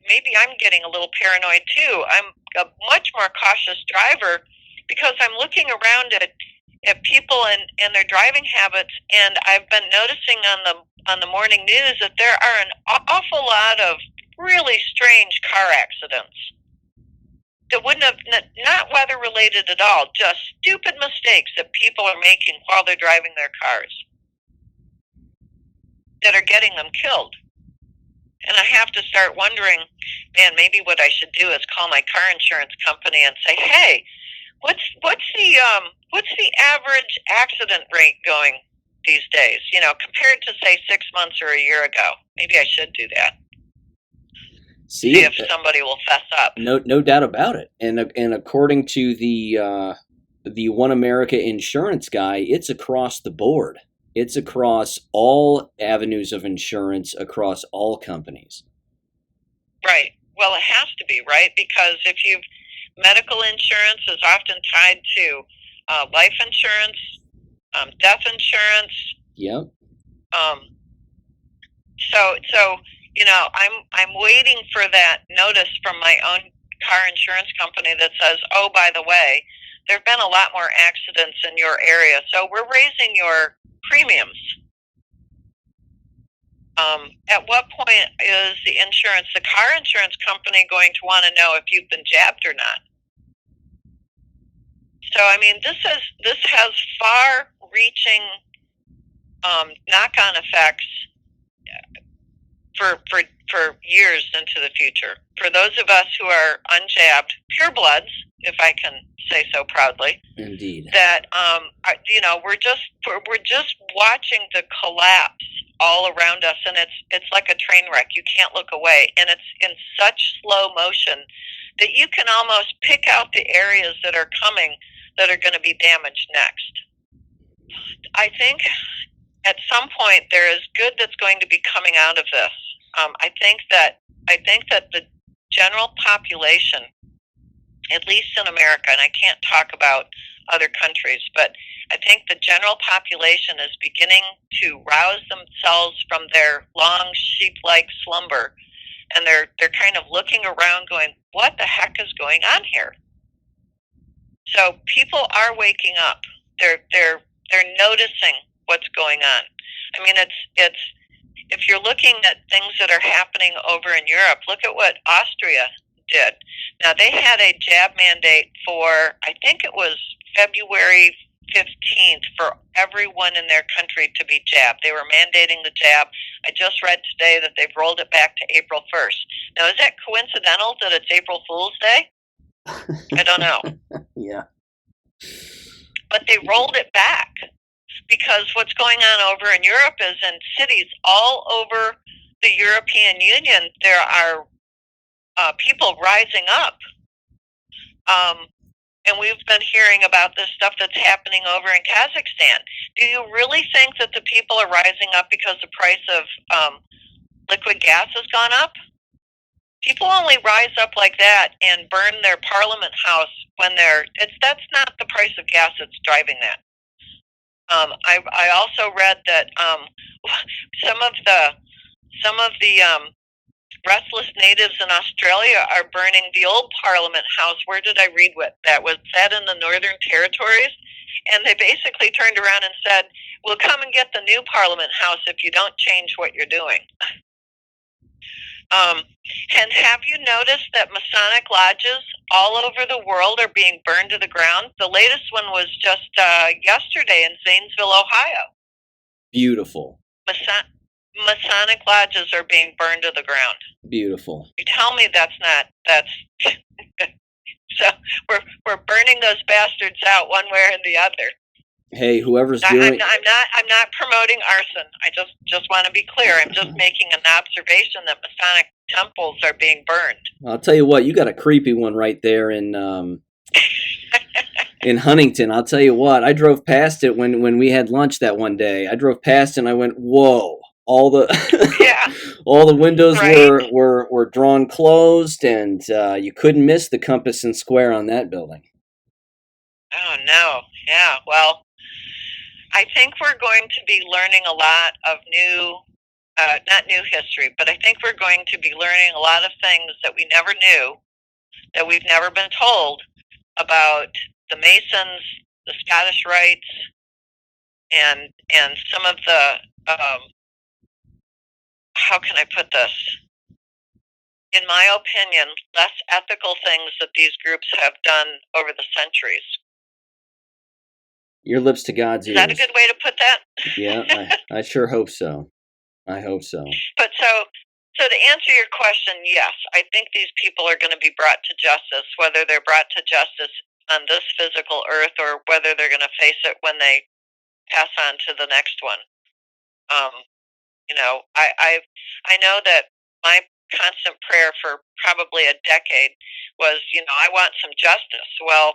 Maybe I'm getting a little paranoid too. I'm a much more cautious driver because I'm looking around at people and their driving habits, and I've been noticing on the morning news that there are an awful lot of really strange car accidents that wouldn't have, not weather related at all, just stupid mistakes that people are making while they're driving their cars that are getting them killed. And I have to start wondering, man, maybe what I should do is call my car insurance company and say, hey, what's the average accident rate going these days? Compared to say 6 months or a year ago. Maybe I should do that. See if somebody will fess up. No doubt about it. And according to the the One America insurance guy, it's across the board. It's across all avenues of insurance, across all companies. Right. Well, it has to be, right? Because if you've medical insurance is often tied to life insurance, death insurance. Yep. So I'm waiting for that notice from my own car insurance company that says, oh, by the way, there have been a lot more accidents in your area, so we're raising your premiums. At what point is the car insurance company going to want to know if you've been jabbed or not? So, I mean, this has far-reaching knock-on effects for years into the future. For those of us who are unjabbed, purebloods, if I can say so proudly, indeed, that we're just watching the collapse all around us, and it's like a train wreck. You can't look away, and it's in such slow motion that you can almost pick out the areas that are coming that are going to be damaged next. I think at some point there is good that's going to be coming out of this. I think that the general population, at least in America, and I can't talk about other countries, but I think the general population is beginning to rouse themselves from their long sheep-like slumber, and they're kind of looking around going, what the heck is going on here? So people are waking up. They're noticing what's going on. I mean, it's if you're looking at things that are happening over in Europe, look at what Austria did. Now, they had a jab mandate for, I think it was February 15th, for everyone in their country to be jabbed. They were mandating the jab. I just read today that they've rolled it back to April 1st. Now, is that coincidental that it's April Fool's Day? I don't know. Yeah. But they rolled it back because what's going on over in Europe is in cities all over the European Union, there are people rising up. And we've been hearing about this stuff that's happening over in Kazakhstan. Do you really think that the people are rising up because the price of liquid gas has gone up? People only rise up like that and burn their parliament house when that's not the price of gas that's driving that. I also read that some of the restless natives in Australia are burning the old Parliament House. Where did I read that? Was that in the Northern Territories? And they basically turned around and said, we'll come and get the new Parliament House if you don't change what you're doing. And have you noticed that Masonic lodges all over the world are being burned to the ground? The latest one was just yesterday in Zanesville, Ohio. Beautiful. Masonic lodges are being burned to the ground. Beautiful. You tell me that's so we're burning those bastards out one way or the other. Hey, whoever's doing I'm not promoting arson. I just want to be clear. I'm just making an observation that Masonic temples are being burned. I'll tell you what, you got a creepy one right there in in Huntington. I'll tell you what, I drove past it when we had lunch that one day. I drove past and I went, whoa. All the all the windows right. were drawn closed, and you couldn't miss the compass and square on that building. Oh no! Yeah. Well, I think we're going to be learning a lot of not new history, but I think we're going to be learning a lot of things that we never knew, that we've never been told about the Masons, the Scottish Rites, and some of the. How can I put this? In my opinion, less ethical things that these groups have done over the centuries. Your lips to God's ears. Is that a good way to put that? Yeah, I sure hope so. I hope so. But so to answer your question, yes, I think these people are going to be brought to justice, whether they're brought to justice on this physical earth or whether they're going to face it when they pass on to the next one. I know that my constant prayer for probably a decade was, I want some justice. Well,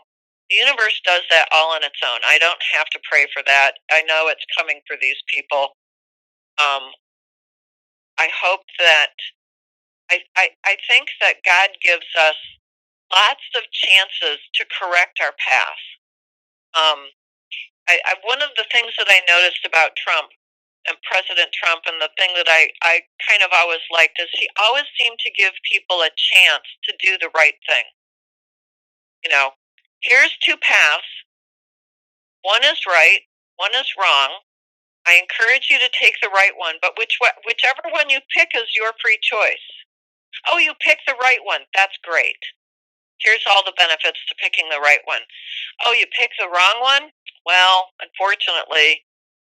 The universe does that all on its own. I don't have to pray for that. I know it's coming for these people. I hope that I think that God gives us lots of chances to correct our path. One of the things that I noticed about Trump and President Trump, and the thing that I kind of always liked, is he always seemed to give people a chance to do the right thing. You know, here's two paths. One is right, one is wrong. I encourage you to take the right one, but whichever one you pick is your free choice. Oh, you picked the right one. That's great. Here's all the benefits to picking the right one. Oh, you picked the wrong one? Well, unfortunately,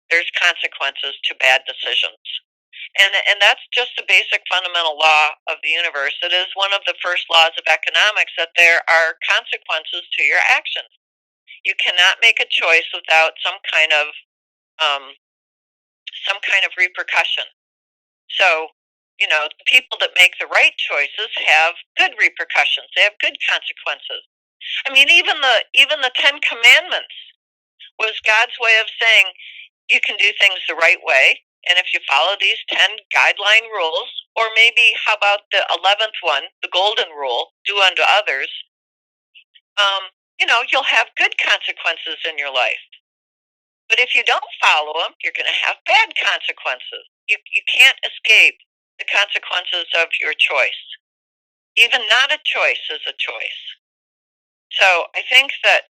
there's consequences to bad decisions. And that's just a basic fundamental law of the universe. It is one of the first laws of economics that there are consequences to your actions. You cannot make a choice without some kind of repercussion. So, the people that make the right choices have good repercussions. They have good consequences. I mean, even the Ten Commandments was God's way of saying you can do things the right way, and if you follow these 10 guideline rules, or maybe how about the 11th one, the golden rule, do unto others, you'll have good consequences in your life. But if you don't follow them, you're going to have bad consequences. You can't escape the consequences of your choice. Even not a choice is a choice. So I think that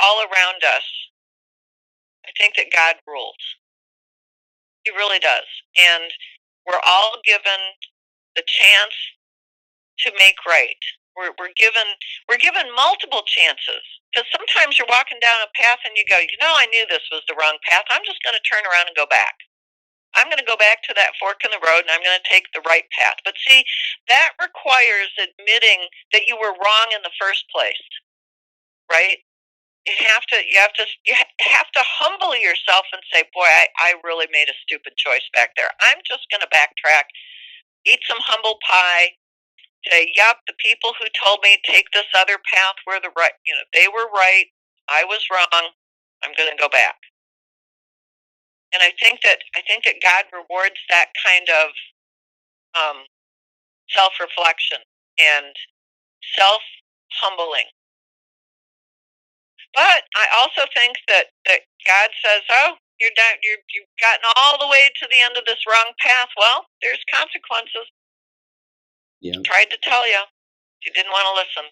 all around us, I think that God rules. He really does. And we're all given the chance to make right. We're given multiple chances. Because sometimes you're walking down a path and you go, I knew this was the wrong path. I'm just going to turn around and go back. I'm going to go back to that fork in the road and I'm going to take the right path. But see, that requires admitting that you were wrong in the first place, right? You have to humble yourself and say, boy, I really made a stupid choice back there. I'm just going to backtrack, eat some humble pie, say, yep, the people who told me take this other path were the right, they were right. I was wrong. I'm going to go back. And I think that God rewards that kind of self-reflection and self-humbling. But I also think that God says, oh, you've gotten all the way to the end of this wrong path. Well, there's consequences. Yeah. Tried to tell you. You didn't want to listen.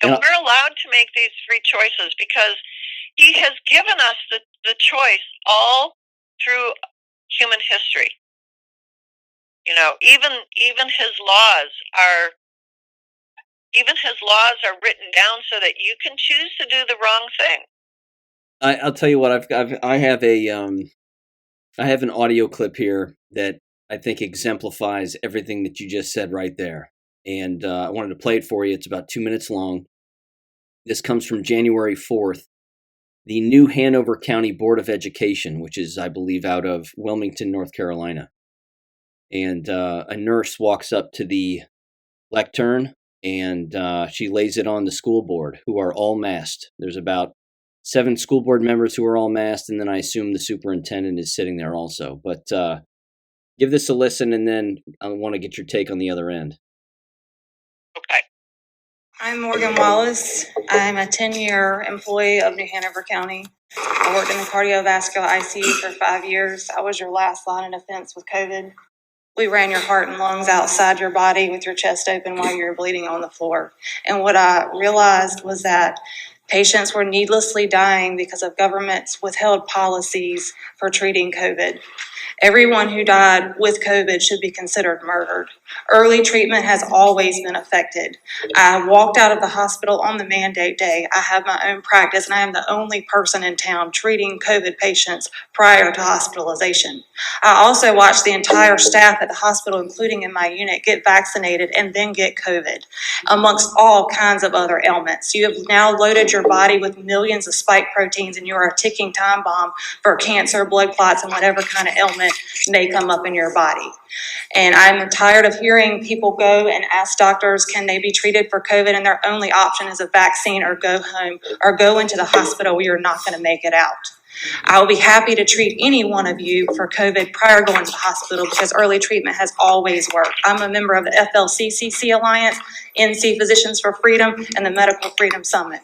And we're allowed to make these free choices because He has given us the choice all through human history. Even His laws are written down so that you can choose to do the wrong thing. I'll tell you what, I have an audio clip here that I think exemplifies everything that you just said right there. And I wanted to play it for you. It's about 2 minutes long. This comes from January 4th. The new Hanover County Board of Education, which is, I believe, out of Wilmington, North Carolina. And a nurse walks up to the lectern and she lays it on the school board, who are all masked. There's about 7 school board members who are all masked, and then I assume the superintendent is sitting there also. But give this a listen, and then I want to get your take on the other end. Okay. I'm Morgan Wallace. I'm a 10-year employee of New Hanover County. I worked in the cardiovascular ICU for 5 years. I was your last line of defense with COVID. We ran your heart and lungs outside your body with your chest open while you were bleeding on the floor. And what I realized was that patients were needlessly dying because of government's withheld policies for treating COVID. Everyone who died with COVID should be considered murdered. Early treatment has always been affected. I walked out of the hospital on the mandate day. I have my own practice, and I am the only person in town treating COVID patients prior to hospitalization. I also watched the entire staff at the hospital, including in my unit, get vaccinated and then get COVID, amongst all kinds of other ailments. You have now loaded your body with millions of spike proteins, and you are a ticking time bomb for cancer, blood clots, and whatever kind of ailment may come up in your body. And I'm tired of hearing people go and ask doctors, can they be treated for COVID? And their only option is a vaccine or go home or go into the hospital where you're not going to make it out. I will be happy to treat any one of you for COVID prior to going to the hospital because early treatment has always worked. I'm a member of the FLCCC Alliance, NC Physicians for Freedom, and the Medical Freedom Summit.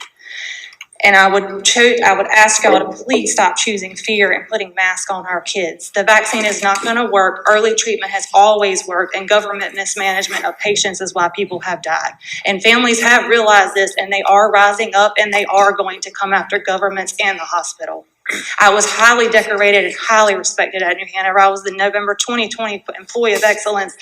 And I would ask y'all to please stop choosing fear and putting masks on our kids. The vaccine is not going to work. Early treatment has always worked, and government mismanagement of patients is why people have died. And families have realized this, and they are rising up, and they are going to come after governments and the hospital. I was highly decorated and highly respected at New Hanover. I was the November 2020 Employee of Excellence,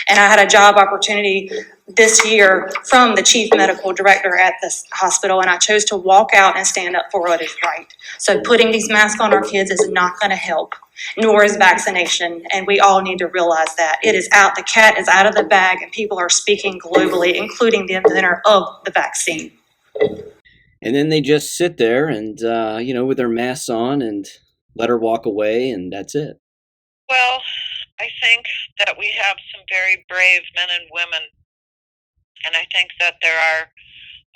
and I had a job opportunity this year from the chief medical director at this hospital, and I chose to walk out and stand up for what is right. So putting these masks on our kids is not going to help, nor is vaccination, and we all need to realize that. It is out, the cat is out of the bag, and people are speaking globally, including the inventor of the vaccine. And then they just sit there and, with their masks on and let her walk away, and that's it. Well, I think that we have some very brave men and women, and I think that there are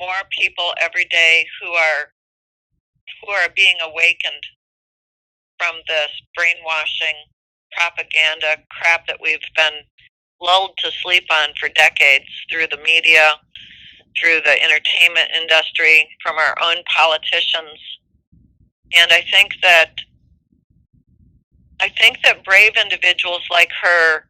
more people every day who are being awakened from this brainwashing propaganda crap that we've been lulled to sleep on for decades through the media, through the entertainment industry, from our own politicians. And I think that brave individuals like her,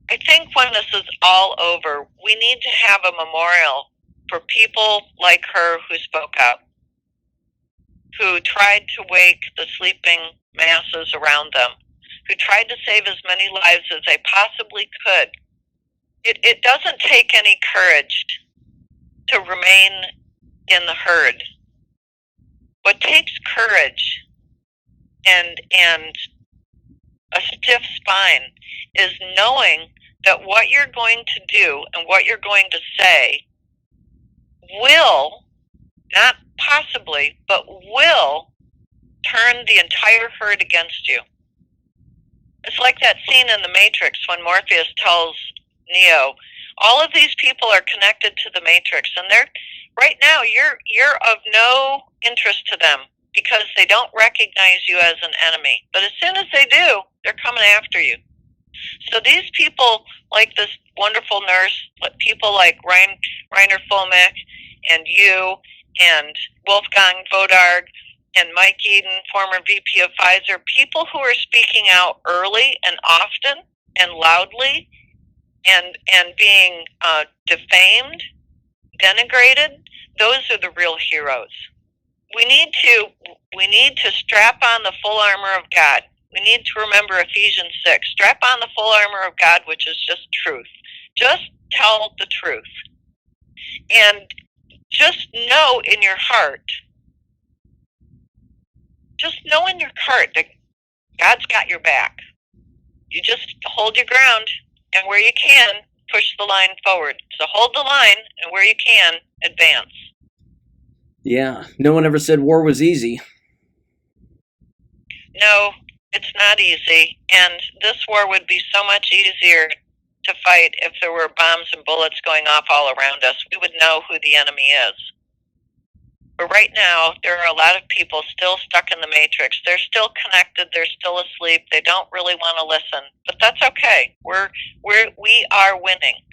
I think when this is all over, we need to have a memorial for people like her who spoke out, who tried to wake the sleeping masses around them, who tried to save as many lives as they possibly could. It doesn't take any courage to remain in the herd. What takes courage and a stiff spine is knowing that what you're going to do and what you're going to say will, not possibly, but will turn the entire herd against you. It's like that scene in The Matrix when Morpheus tells Neo, all of these people are connected to the Matrix, and they're right now you're of no interest to them because they don't recognize you as an enemy. But as soon as they do, they're coming after you. So these people, like this wonderful nurse, people like Rainer Fulmick and you and Wolfgang Vodard and Mike Eden, former VP of Pfizer, people who are speaking out early and often and loudly and being defamed, denigrated, those are the real heroes. We need to strap on the full armor of God. We need to remember Ephesians 6. Strap on the full armor of God, which is just truth. Just tell the truth. And just know in your heart that God's got your back. You just hold your ground, and where you can, push the line forward. So hold the line, and where you can, advance. Yeah, no one ever said war was easy. No, it's not easy, and this war would be so much easier to fight if there were bombs and bullets going off all around us. We would know who the enemy is. But right now, there are a lot of people still stuck in the matrix. They're still connected. They're still asleep. They don't really want to listen. But that's okay. We are winning.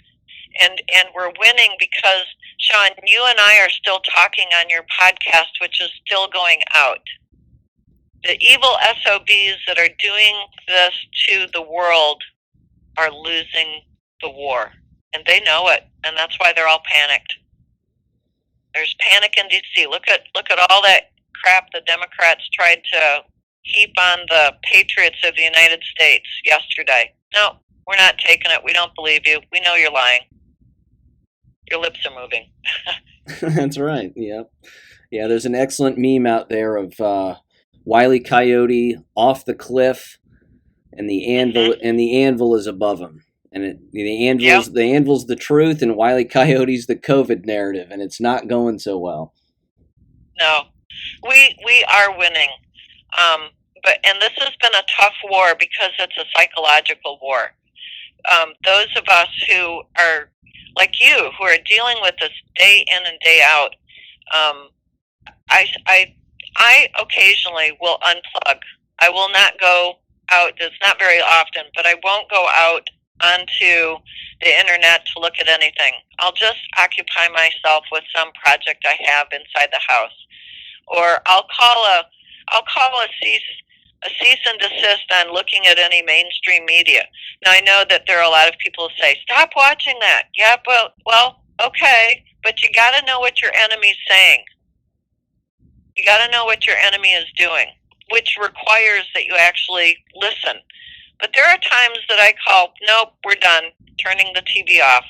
And we're winning because, Sean, you and I are still talking on your podcast, which is still going out. The evil SOBs that are doing this to the world are losing the war. And they know it. And that's why they're all panicked. There's panic in D.C. Look at all that crap the Democrats tried to heap on the patriots of the United States yesterday. No, we're not taking it. We don't believe you. We know you're lying. Your lips are moving. That's right. Yep. Yeah, there's an excellent meme out there of Wile E. Coyote off the cliff, and the anvil is above him. And the anvil's the truth, and Wile E. Coyote's the COVID narrative, and it's not going so well. No, we are winning, and this has been a tough war because it's a psychological war. Those of us who are like you, who are dealing with this day in and day out, I occasionally will unplug. I will not go out. It's not very often, but I won't go out onto the internet to look at anything. I'll just occupy myself with some project I have inside the house, or I'll call a cease and desist on looking at any mainstream media. Now, I know that there are a lot of people who say, stop watching that. Yeah, well, okay, but you got to know what your enemy's saying. You got to know what your enemy is doing, which requires that you actually listen. But there are times that I call, nope, we're done, turning the TV off,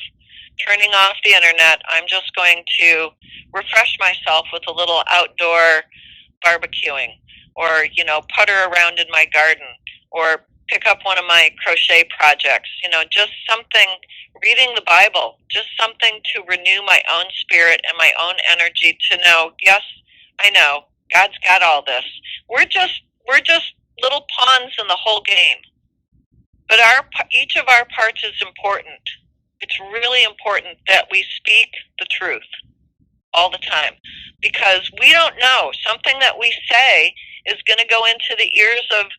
turning off the internet. I'm just going to refresh myself with a little outdoor barbecuing, or, putter around in my garden, or pick up one of my crochet projects, just something, reading the Bible, just something to renew my own spirit and my own energy to know, yes, I know, God's got all this. We're just little pawns in the whole game. But each of our parts is important. It's really important that we speak the truth all the time, because we don't know. Something that we say is going to go into the ears of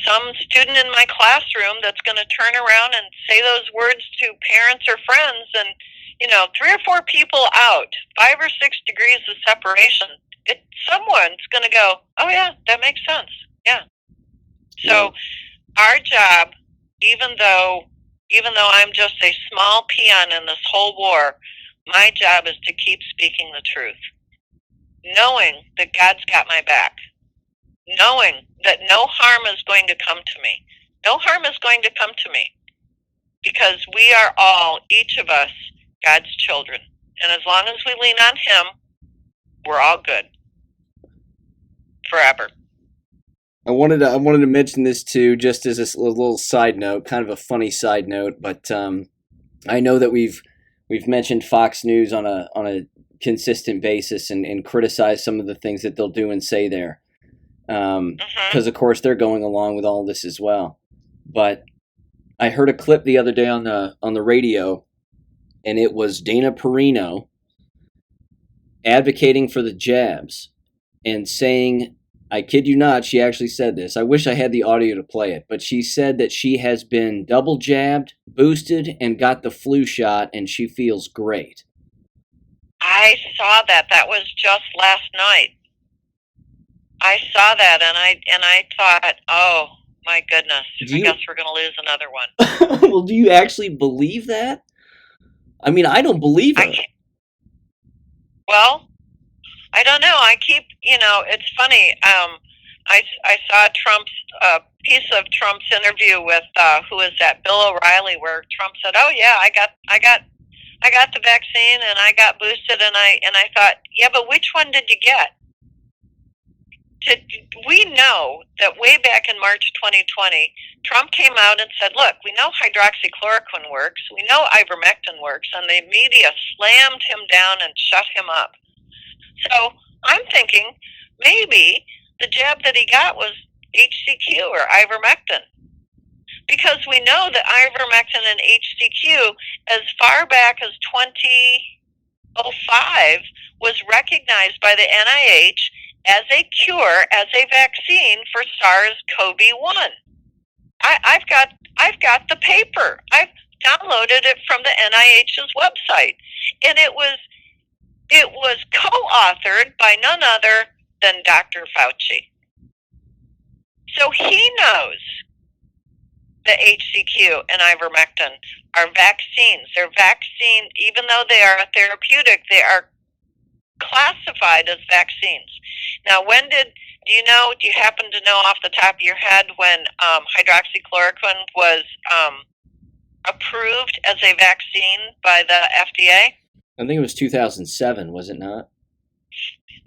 some student in my classroom that's going to turn around and say those words to parents or friends, and 3 or 4 people out, 5 or 6 degrees of separation. Someone's going to go, oh yeah, that makes sense. Yeah. So our job, even though I'm just a small peon in this whole war, my job is to keep speaking the truth, knowing that God's got my back, knowing that no harm is going to come to me. No harm is going to come to me, because we are all, each of us, God's children. And as long as we lean on Him, we're all good. Forever. I wanted to mention this too, just as a little side note, kind of a funny side note, but I know that we've mentioned Fox News on a consistent basis and criticized some of the things that they'll do and say there, because of course they're going along with all this as well. But I heard a clip the other day on the radio, and it was Dana Perino advocating for the jabs and saying, I kid you not, she actually said this. I wish I had the audio to play it, but she said that she has been double jabbed, boosted, and got the flu shot, and she feels great. I saw that. That was just last night. I saw that, and I thought, oh my goodness, I guess we're going to lose another one. Well, do you actually believe that? I mean, I don't believe her. Well, I don't know. I keep, it's funny. I saw piece of Trump's interview with who is that? Bill O'Reilly, where Trump said, "Oh yeah, I got the vaccine and I got boosted," and I thought, yeah, but which one did you get? We know that way back in March 2020, Trump came out and said, look, we know hydroxychloroquine works, we know ivermectin works, and the media slammed him down and shut him up. So I'm thinking maybe the jab that he got was HCQ or ivermectin, because we know that ivermectin and HCQ, as far back as 2005, was recognized by the NIH as a cure, as a vaccine for SARS-CoV-1. I've got the paper. I've downloaded it from the NIH's website, and it was co-authored by none other than Dr. Fauci. So he knows that HCQ and ivermectin are vaccines. They're vaccine, even though they are therapeutic, they are classified as vaccines. Now, do you happen to know off the top of your head when hydroxychloroquine was approved as a vaccine by the FDA? I think it was 2007, was it not?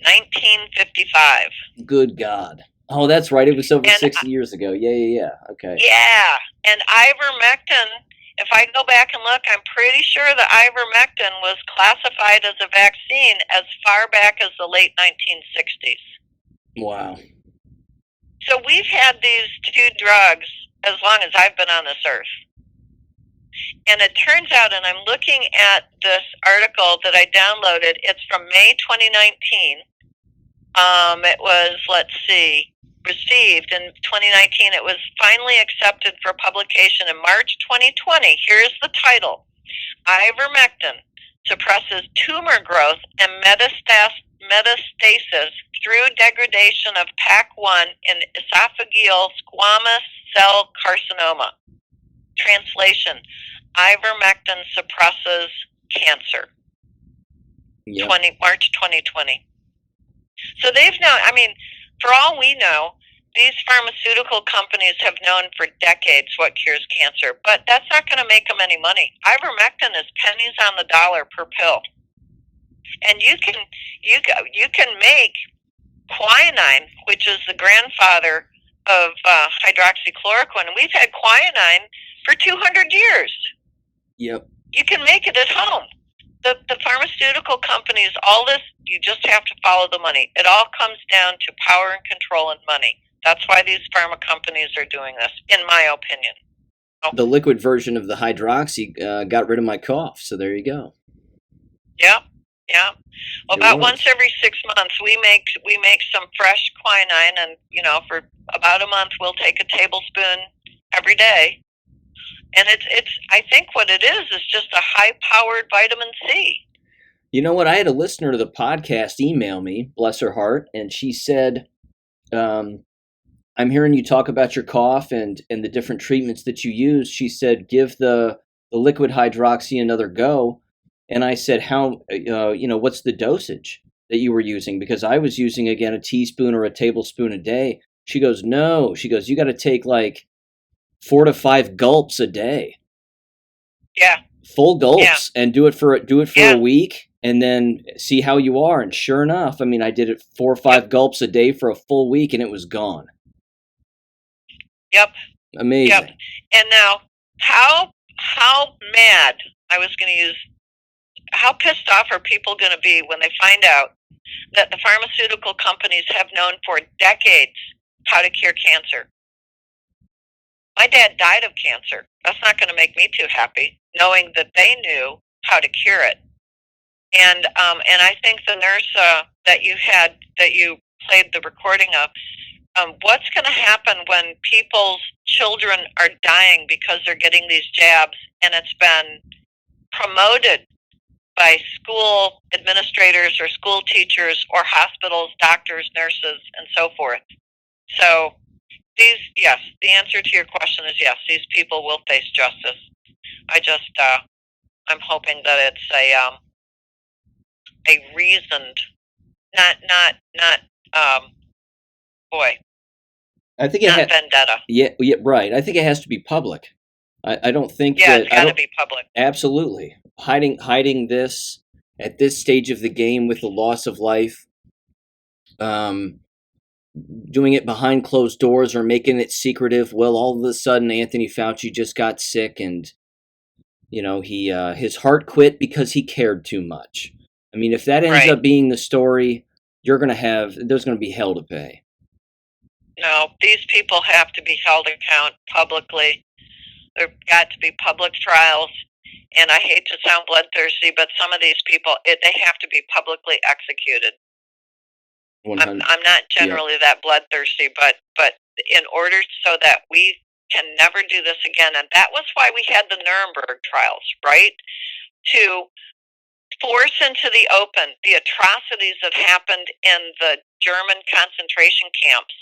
1955. Good God. Oh, that's right. It was over 60 years ago. Yeah. Okay. Yeah. And ivermectin, if I go back and look, I'm pretty sure that ivermectin was classified as a vaccine as far back as the late 1960s. Wow. So we've had these two drugs as long as I've been on this earth. And it turns out, and I'm looking at this article that I downloaded, it's from May 2019. It was, received in 2019. It was finally accepted for publication in March 2020. Here's the title. Ivermectin suppresses tumor growth and metastasis through degradation of PAC1 in esophageal squamous cell carcinoma. Translation, ivermectin suppresses cancer. Yep. March 2020. So they've known, for all we know, these pharmaceutical companies have known for decades what cures cancer, but that's not going to make them any money. Ivermectin is pennies on the dollar per pill. And you can make quinine, which is the grandfather of hydroxychloroquine. We've had quinine for 200 years. Yep. You can make it at home. The pharmaceutical companies, all this, you just have to follow the money. It all comes down to power and control and money. That's why these pharma companies are doing this, in my opinion. The liquid version of the hydroxy got rid of my cough, so there you go. Yeah. Well, about once every 6 months, we make some fresh quinine, and for about a month, we'll take a tablespoon every day. And it's I think what it is just a high-powered vitamin C. You know what? I had a listener to the podcast email me, bless her heart, and she said, I'm hearing you talk about your cough and the different treatments that you use. She said, give the liquid hydroxy another go. And I said, how, what's the dosage that you were using? Because I was using, again, a teaspoon or a tablespoon a day. She goes, no. She goes, you got to take like 4 to 5 gulps a day. Yeah. Full gulps, and do it for a week, and then see how you are. And sure enough, I did it 4 or 5 gulps a day for a full week, and it was gone. Yep. Amazing. Yep. And now, how mad, how pissed off are people going to be when they find out that the pharmaceutical companies have known for decades how to cure cancer? My dad died of cancer. That's not going to make me too happy, knowing that they knew how to cure it. And I think the nurse that you played the recording of, what's going to happen when people's children are dying because they're getting these jabs, and it's been promoted by school administrators or school teachers or hospitals, doctors, nurses, and so forth. So the answer to your question is yes, these people will face justice. I'm hoping that it's a reasoned, not I think not vendetta. Yeah, right. I think it has to be public. I don't think it's got to be public. Absolutely. Hiding this at this stage of the game with the loss of life, doing it behind closed doors or making it secretive. Well, all of a sudden, Anthony Fauci just got sick, and he his heart quit because he cared too much. If that ends up being the story, there's going to be hell to pay. No, these people have to be held account publicly. There've got to be public trials. And I hate to sound bloodthirsty, but some of these people, they have to be publicly executed. I'm not generally that bloodthirsty, but in order so that we can never do this again, and that was why we had the Nuremberg trials, right? To force into the open the atrocities that happened in the German concentration camps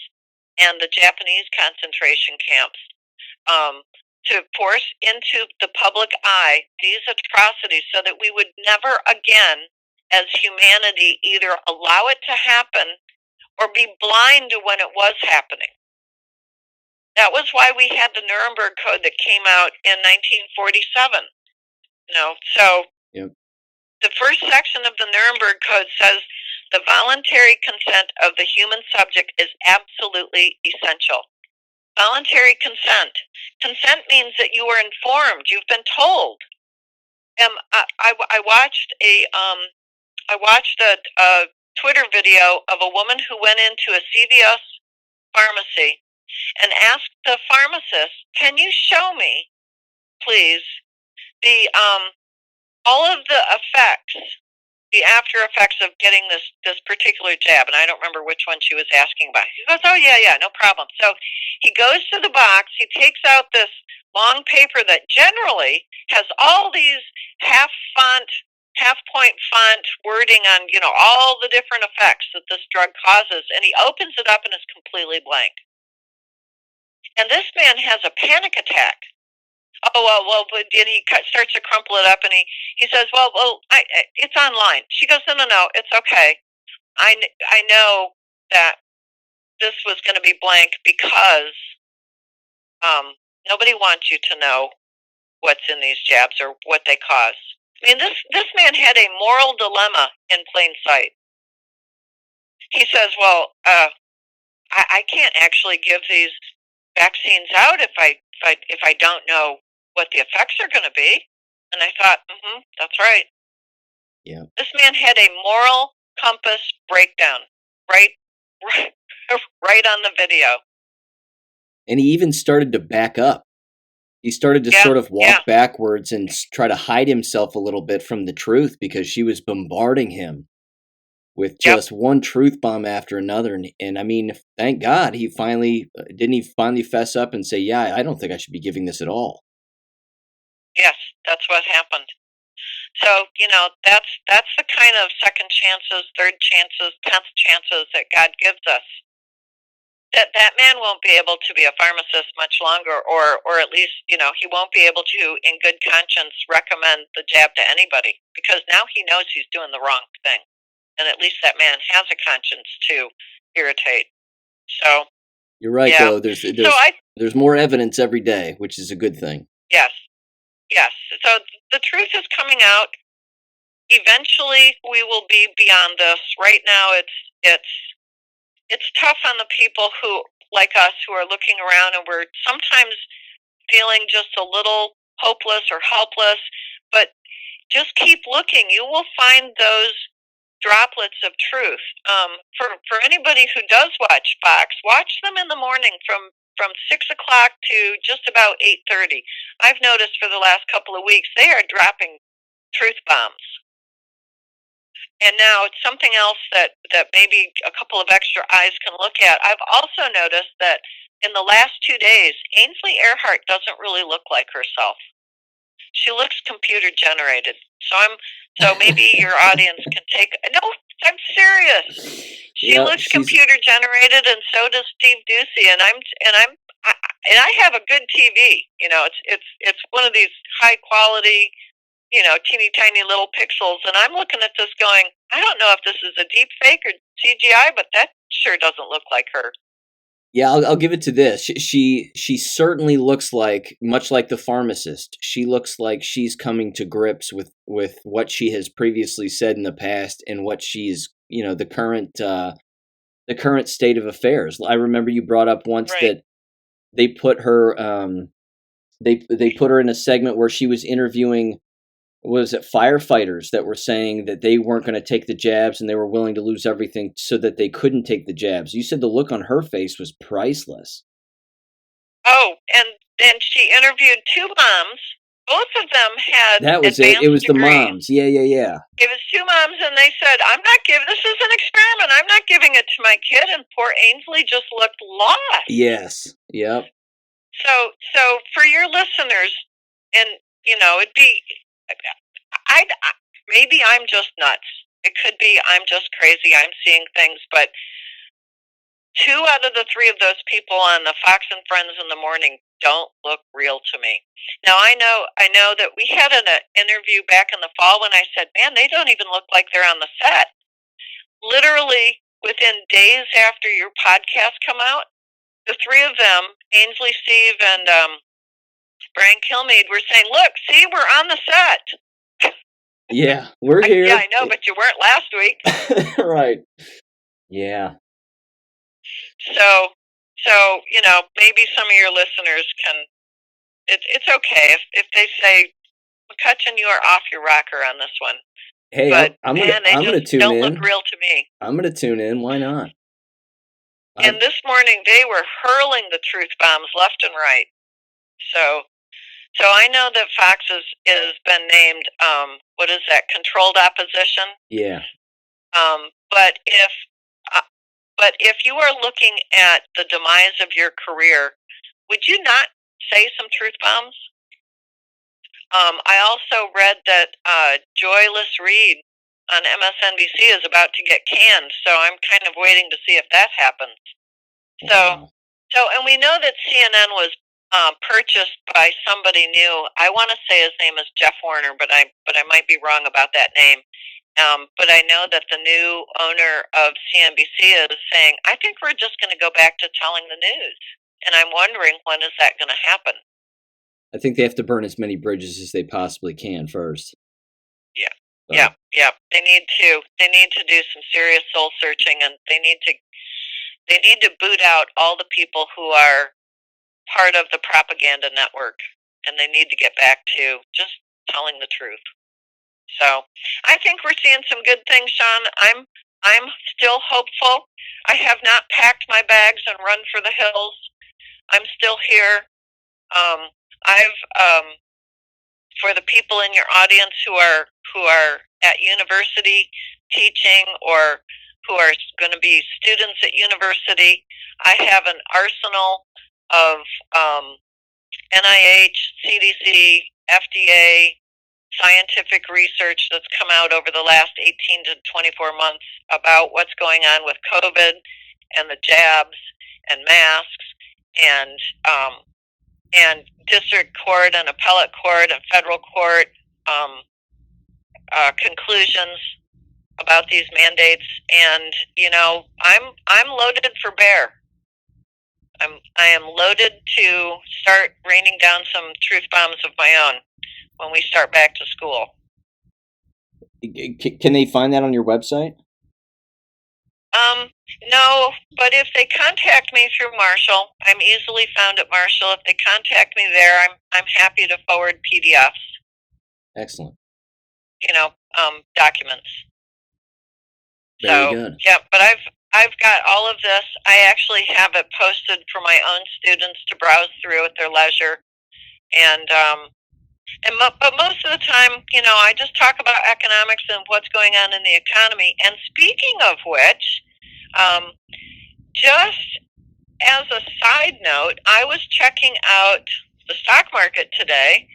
and the Japanese concentration camps, to force into the public eye these atrocities so that we would never again, as humanity, either allow it to happen or be blind to when it was happening. That was why we had the Nuremberg Code that came out in 1947. So the first section of the Nuremberg Code says the voluntary consent of the human subject is absolutely essential. Voluntary consent. Consent means that you were informed. You've been told. I watched a Twitter video of a woman who went into a CVS pharmacy and ask the pharmacist, "Can you show me, please, the all of the effects, the after effects of getting this particular jab?" And I don't remember which one she was asking about. He goes, "Oh yeah, no problem." So he goes to the box. He takes out this long paper that generally has all these half font, half point font wording on, all the different effects that this drug causes, and he opens it up and it's completely blank. And this man has a panic attack. But and he starts to crumple it up, and he says, it's online. She goes, no, it's okay. I know that this was going to be blank because nobody wants you to know what's in these jabs or what they cause. I mean, this man had a moral dilemma in plain sight. He says, I can't actually give these vaccines out if I don't know what the effects are going to be. And I thought, that's right. Yeah. This man had a moral compass breakdown, right on the video. And he even started to back up. He started to sort of walk backwards and try to hide himself a little bit from the truth because she was bombarding him with just one truth bomb after another. And I mean, thank God he finally fess up and say, yeah, I don't think I should be giving this at all. Yes, that's what happened. So, that's the kind of second chances, third chances, 10th chances that God gives us. That man won't be able to be a pharmacist much longer, or at least, he won't be able to, in good conscience, recommend the jab to anybody, because now he knows he's doing the wrong thing. And at least that man has a conscience to irritate. So you're right, though. There's more evidence every day, which is a good thing. Yes. So the truth is coming out. Eventually, we will be beyond this. Right now, it's tough on the people who, like us, who are looking around, and we're sometimes feeling just a little hopeless or helpless. But just keep looking. You will find those droplets of truth. For anybody who does watch Fox, watch them in the morning from 6 o'clock to just about 8:30. I've noticed for the last couple of weeks they are dropping truth bombs. And now it's something else that maybe a couple of extra eyes can look at. I've also noticed that in the last 2 days, Ainsley Earhart doesn't really look like herself. She looks computer generated. So maybe your audience can take. No, I'm serious. She looks computer generated, and so does Steve Ducey. And I have a good TV. It's one of these high quality, teeny tiny little pixels. And I'm looking at this going, I don't know if this is a deep fake or CGI, but that sure doesn't look like her. Yeah, I'll give it to this. She certainly looks like, much like the pharmacist, she looks like she's coming to grips with what she has previously said in the past and what she's, the current state of affairs. I remember you brought up once that they put her they put her in a segment where she was interviewing, was it firefighters that were saying that they weren't going to take the jabs and they were willing to lose everything so that they couldn't take the jabs. You said the look on her face was priceless. Oh, and then she interviewed 2 moms. Both of them had that was it. It was degrees. The moms. Yeah. It was 2 moms, and they said, this is an experiment. I'm not giving it to my kid. And poor Ainsley just looked lost. Yes. Yep. So for your listeners, and, it'd be, maybe I'm just nuts. It could be I'm just crazy. I'm seeing things, but 2 out of the 3 of those people on the Fox and Friends in the morning don't look real to me. Now I know that we had an interview back in the fall when I said, man, they don't even look like they're on the set. Literally within days after your podcast come out, the 3 of them, Ainsley, Steve, and Brian Kilmeade, were saying, look, see, we're on the set. Yeah, we're here. Yeah, I know, but you weren't last week. Right. Yeah. So maybe some of your listeners can. It's okay if they say, McCutcheon, you are off your rocker on this one. Hey, but I'm gonna tune in. Don't look real to me. I'm gonna tune in. Why not? And this morning they were hurling the truth bombs left and right. So I know that Fox is been named, what is that, controlled opposition? Yeah. But if you are looking at the demise of your career, would you not say some truth bombs? I also read that Joyless Reed on MSNBC is about to get canned, so I'm kind of waiting to see if that happens. Wow. And we know that CNN was purchased by somebody new. I want to say his name is Jeff Warner, but I might be wrong about that name. But I know that the new owner of CNBC is saying, I think we're just going to go back to telling the news. And I'm wondering, when is that going to happen? I think they have to burn as many bridges as they possibly can first. Yeah. So. Yeah. They need to do some serious soul searching, and they need to boot out all the people who are part of the propaganda network, and they need to get back to just telling the truth. So I think we're seeing some good things, Sean. I'm still hopeful. I have not packed my bags and run for the hills. I'm still here. For the people in your audience who are at university teaching, or who are going to be students at university, I have an arsenal of NIH, CDC, FDA, scientific research that's come out over the last 18 to 24 months about what's going on with COVID and the jabs and masks, and district court and appellate court and federal court conclusions about these mandates. And I'm loaded for bear. I am loaded to start raining down some truth bombs of my own when we start back to school. Can they find that on your website? No, but if they contact me through Marshall, I'm easily found at Marshall. If they contact me there, I'm happy to forward PDFs. Excellent. Documents. Very good. Yeah, but I've got all of this. I actually have it posted for my own students to browse through at their leisure, but most of the time, I just talk about economics and what's going on in the economy. And speaking of which, just as a side note, I was checking out the stock market today,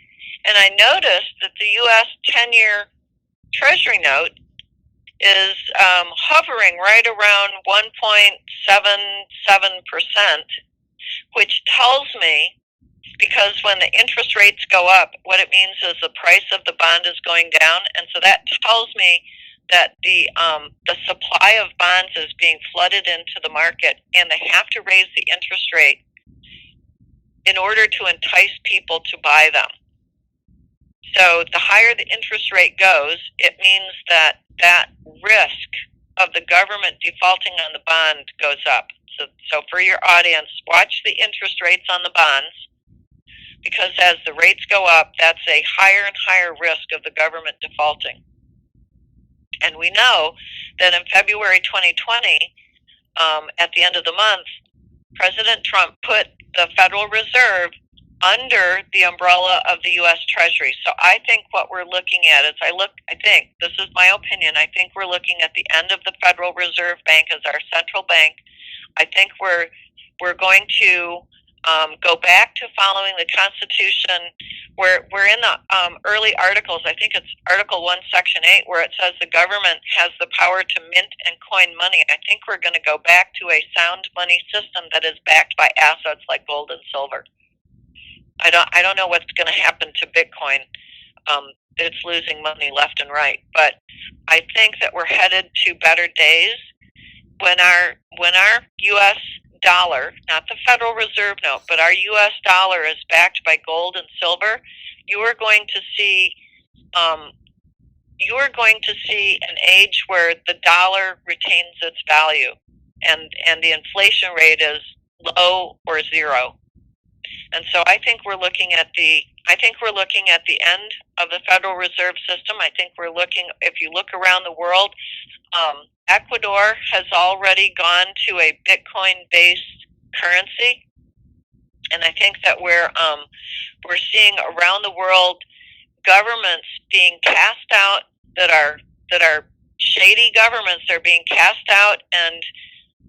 and I noticed that the U.S. 10-year Treasury note is hovering right around 1.77%, which tells me, because when the interest rates go up, what it means is the price of the bond is going down, and so that tells me that the supply of bonds is being flooded into the market, and they have to raise the interest rate in order to entice people to buy them. So the higher the interest rate goes, it means that risk of the government defaulting on the bond goes up. So for your audience, watch the interest rates on the bonds, because as the rates go up, that's a higher and higher risk of the government defaulting. And we know that in February 2020, at the end of the month, President Trump put the Federal Reserve under the umbrella of the U.S. Treasury. So I think what we're looking at is, this is my opinion, I think we're looking at the end of the Federal Reserve Bank as our central bank. I think we're going to go back to following the Constitution. We're in the early articles. I think it's Article 1, Section 8, where it says the government has the power to mint and coin money. I think we're going to go back to a sound money system that is backed by assets like gold and silver. I don't know what's going to happen to Bitcoin. It's losing money left and right. But I think that we're headed to better days when our U.S. dollar, not the Federal Reserve note, but our U.S. dollar is backed by gold and silver. You are going to see an age where the dollar retains its value, and the inflation rate is low or zero. And so I think we're looking at the end of the Federal Reserve System. I think if you look around the world, Ecuador has already gone to a Bitcoin-based currency, and I think that we're seeing around the world governments being cast out that are shady governments. Are being cast out, and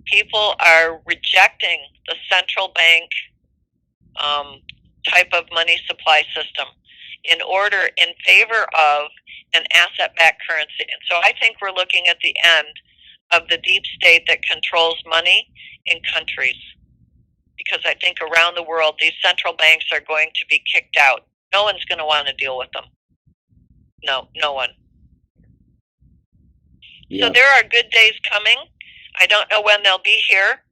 people are rejecting the central bank type of money supply system in favor of an asset-backed currency. And so I think we're looking at the end of the deep state that controls money in countries, because I think around the world these central banks are going to be kicked out. No one's going to want to deal with them. No one. Yeah. So there are good days coming. I don't know when they'll be here.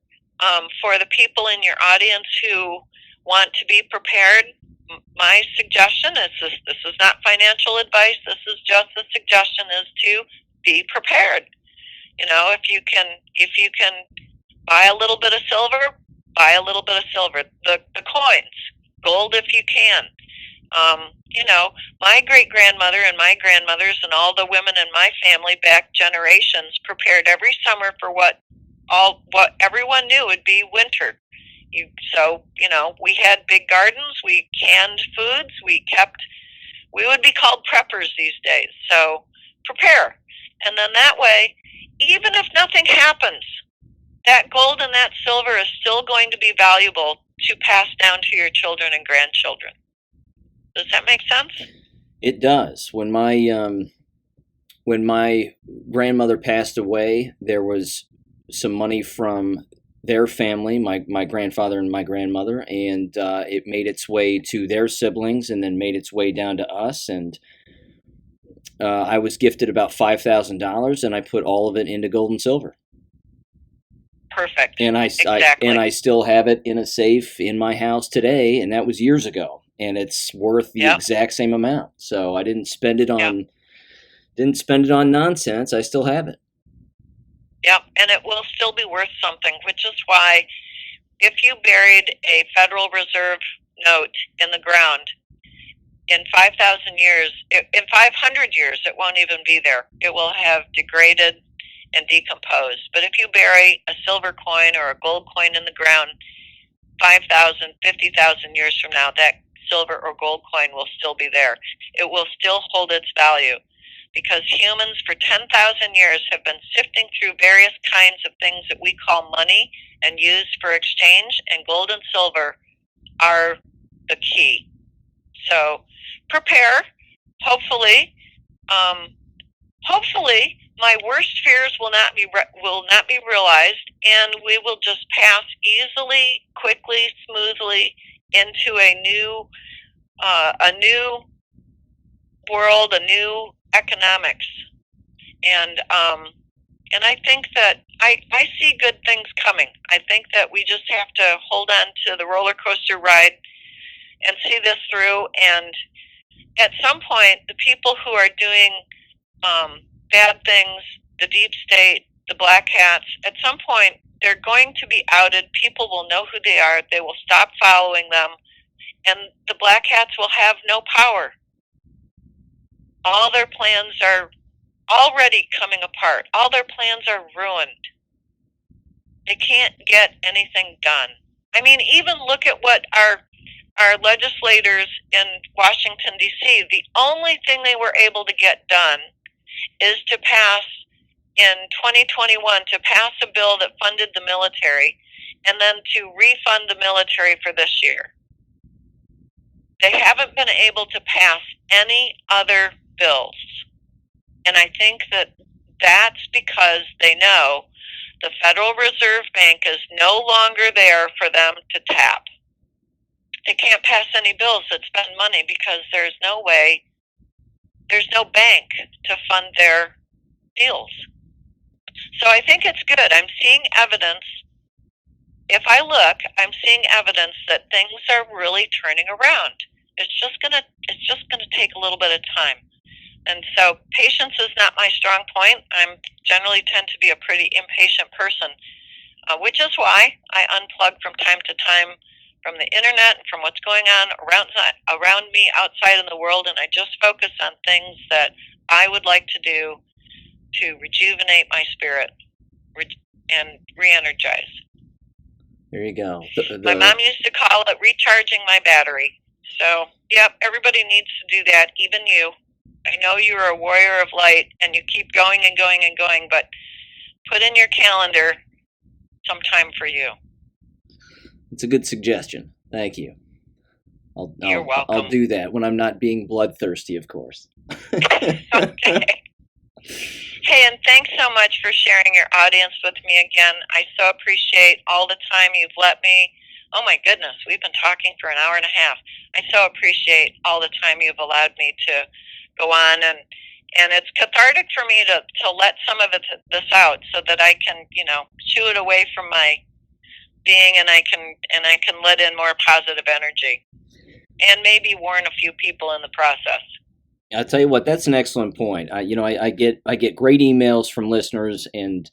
For the people in your audience who want to be prepared, my suggestion is this is not financial advice. This is just a suggestion, is to be prepared. You know, if you can buy a little bit of silver, buy a little bit of silver. The coins, gold if you can. You know, my great-grandmother and my grandmothers and all the women in my family back generations prepared every summer for what everyone knew would be winter. So, you know, we had big gardens, we canned foods, we would be called preppers these days. So prepare. And then that way, even if nothing happens, that gold and that silver is still going to be valuable to pass down to your children and grandchildren. Does that make sense? It does. When my grandmother passed away, there was some money from their family, my grandfather and my grandmother, and it made its way to their siblings and then made its way down to us. And I was gifted about $5,000, and I put all of it into gold and silver. Perfect. And I still have it in a safe in my house today, and that was years ago. And it's worth the exact same amount. So I didn't spend it on nonsense. I still have it. Yep, and it will still be worth something, which is why if you buried a Federal Reserve note in the ground, in 5,000 years, in 500 years, it won't even be there. It will have degraded and decomposed. But if you bury a silver coin or a gold coin in the ground, 5,000, 50,000 years from now, that silver or gold coin will still be there. It will still hold its value, because humans for 10,000 years have been sifting through various kinds of things that we call money and use for exchange, and gold and silver are the key. So prepare. Hopefully my worst fears will not be realized, and we will just pass easily, quickly, smoothly into a new world, a new economics, and I think that I see good things coming. I think that we just have to hold on to the roller coaster ride and see this through. And at some point, the people who are doing bad things, the deep state, the black hats, at some point they're going to be outed. People will know who they are. They will stop following them, and the black hats will have no power. All their plans are already coming apart. All their plans are ruined. They can't get anything done. I mean, even look at what our legislators in Washington, D.C., the only thing they were able to get done is to pass, in 2021, to pass a bill that funded the military and then to refund the military for this year. They haven't been able to pass any other bills. And I think that that's because they know the Federal Reserve Bank is no longer there for them to tap. They can't pass any bills that spend money because there's no bank to fund their deals. So I think it's good. I'm seeing evidence. If I look, I'm seeing evidence that things are really turning around. It's just gonna take a little bit of time. And so patience is not my strong point. I generally tend to be a pretty impatient person, which is why I unplug from time to time from the internet and from what's going on around me outside in the world, and I just focus on things that I would like to do to rejuvenate my spirit and re-energize. There you go. My mom used to call it recharging my battery. So, yep, everybody needs to do that, even you. I know you're a warrior of light and you keep going and going and going, but put in your calendar some time for you. It's a good suggestion. Thank you. You're welcome. I'll do that when I'm not being bloodthirsty, of course. Okay. Hey, and thanks so much for sharing your audience with me again. I so appreciate all the time you've let me. Oh my goodness, we've been talking for an hour and a half. I so appreciate all the time you've allowed me to go on, and it's cathartic for me to let some of this out so that I can, shoo it away from my being, and I can let in more positive energy and maybe warn a few people in the process. I'll tell you what, that's an excellent point. I get great emails from listeners, and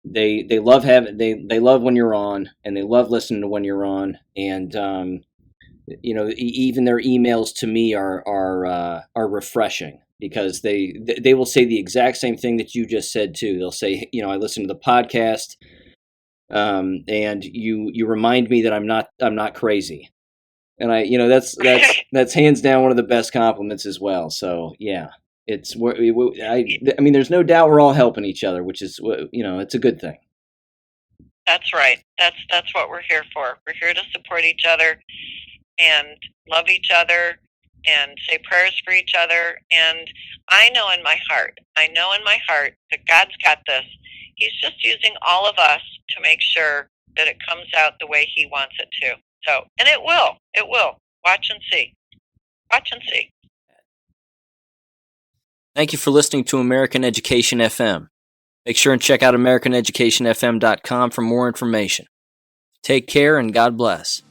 they love they love when you're on, and they love listening to when you're on, and even their emails to me are refreshing, because they will say the exact same thing that you just said too. They'll say, I listened to the podcast, and you remind me that I'm not crazy. And that's hands down one of the best compliments as well. So yeah, there's no doubt we're all helping each other, which is, it's a good thing. That's right. That's what we're here for. We're here to support each other and love each other and say prayers for each other. And I know in my heart that God's got this. He's just using all of us to make sure that it comes out the way He wants it to. So, and it will. Watch and see. Thank you for listening to American Education FM. Make sure and check out AmericanEducationFM.com for more information. Take care and God bless.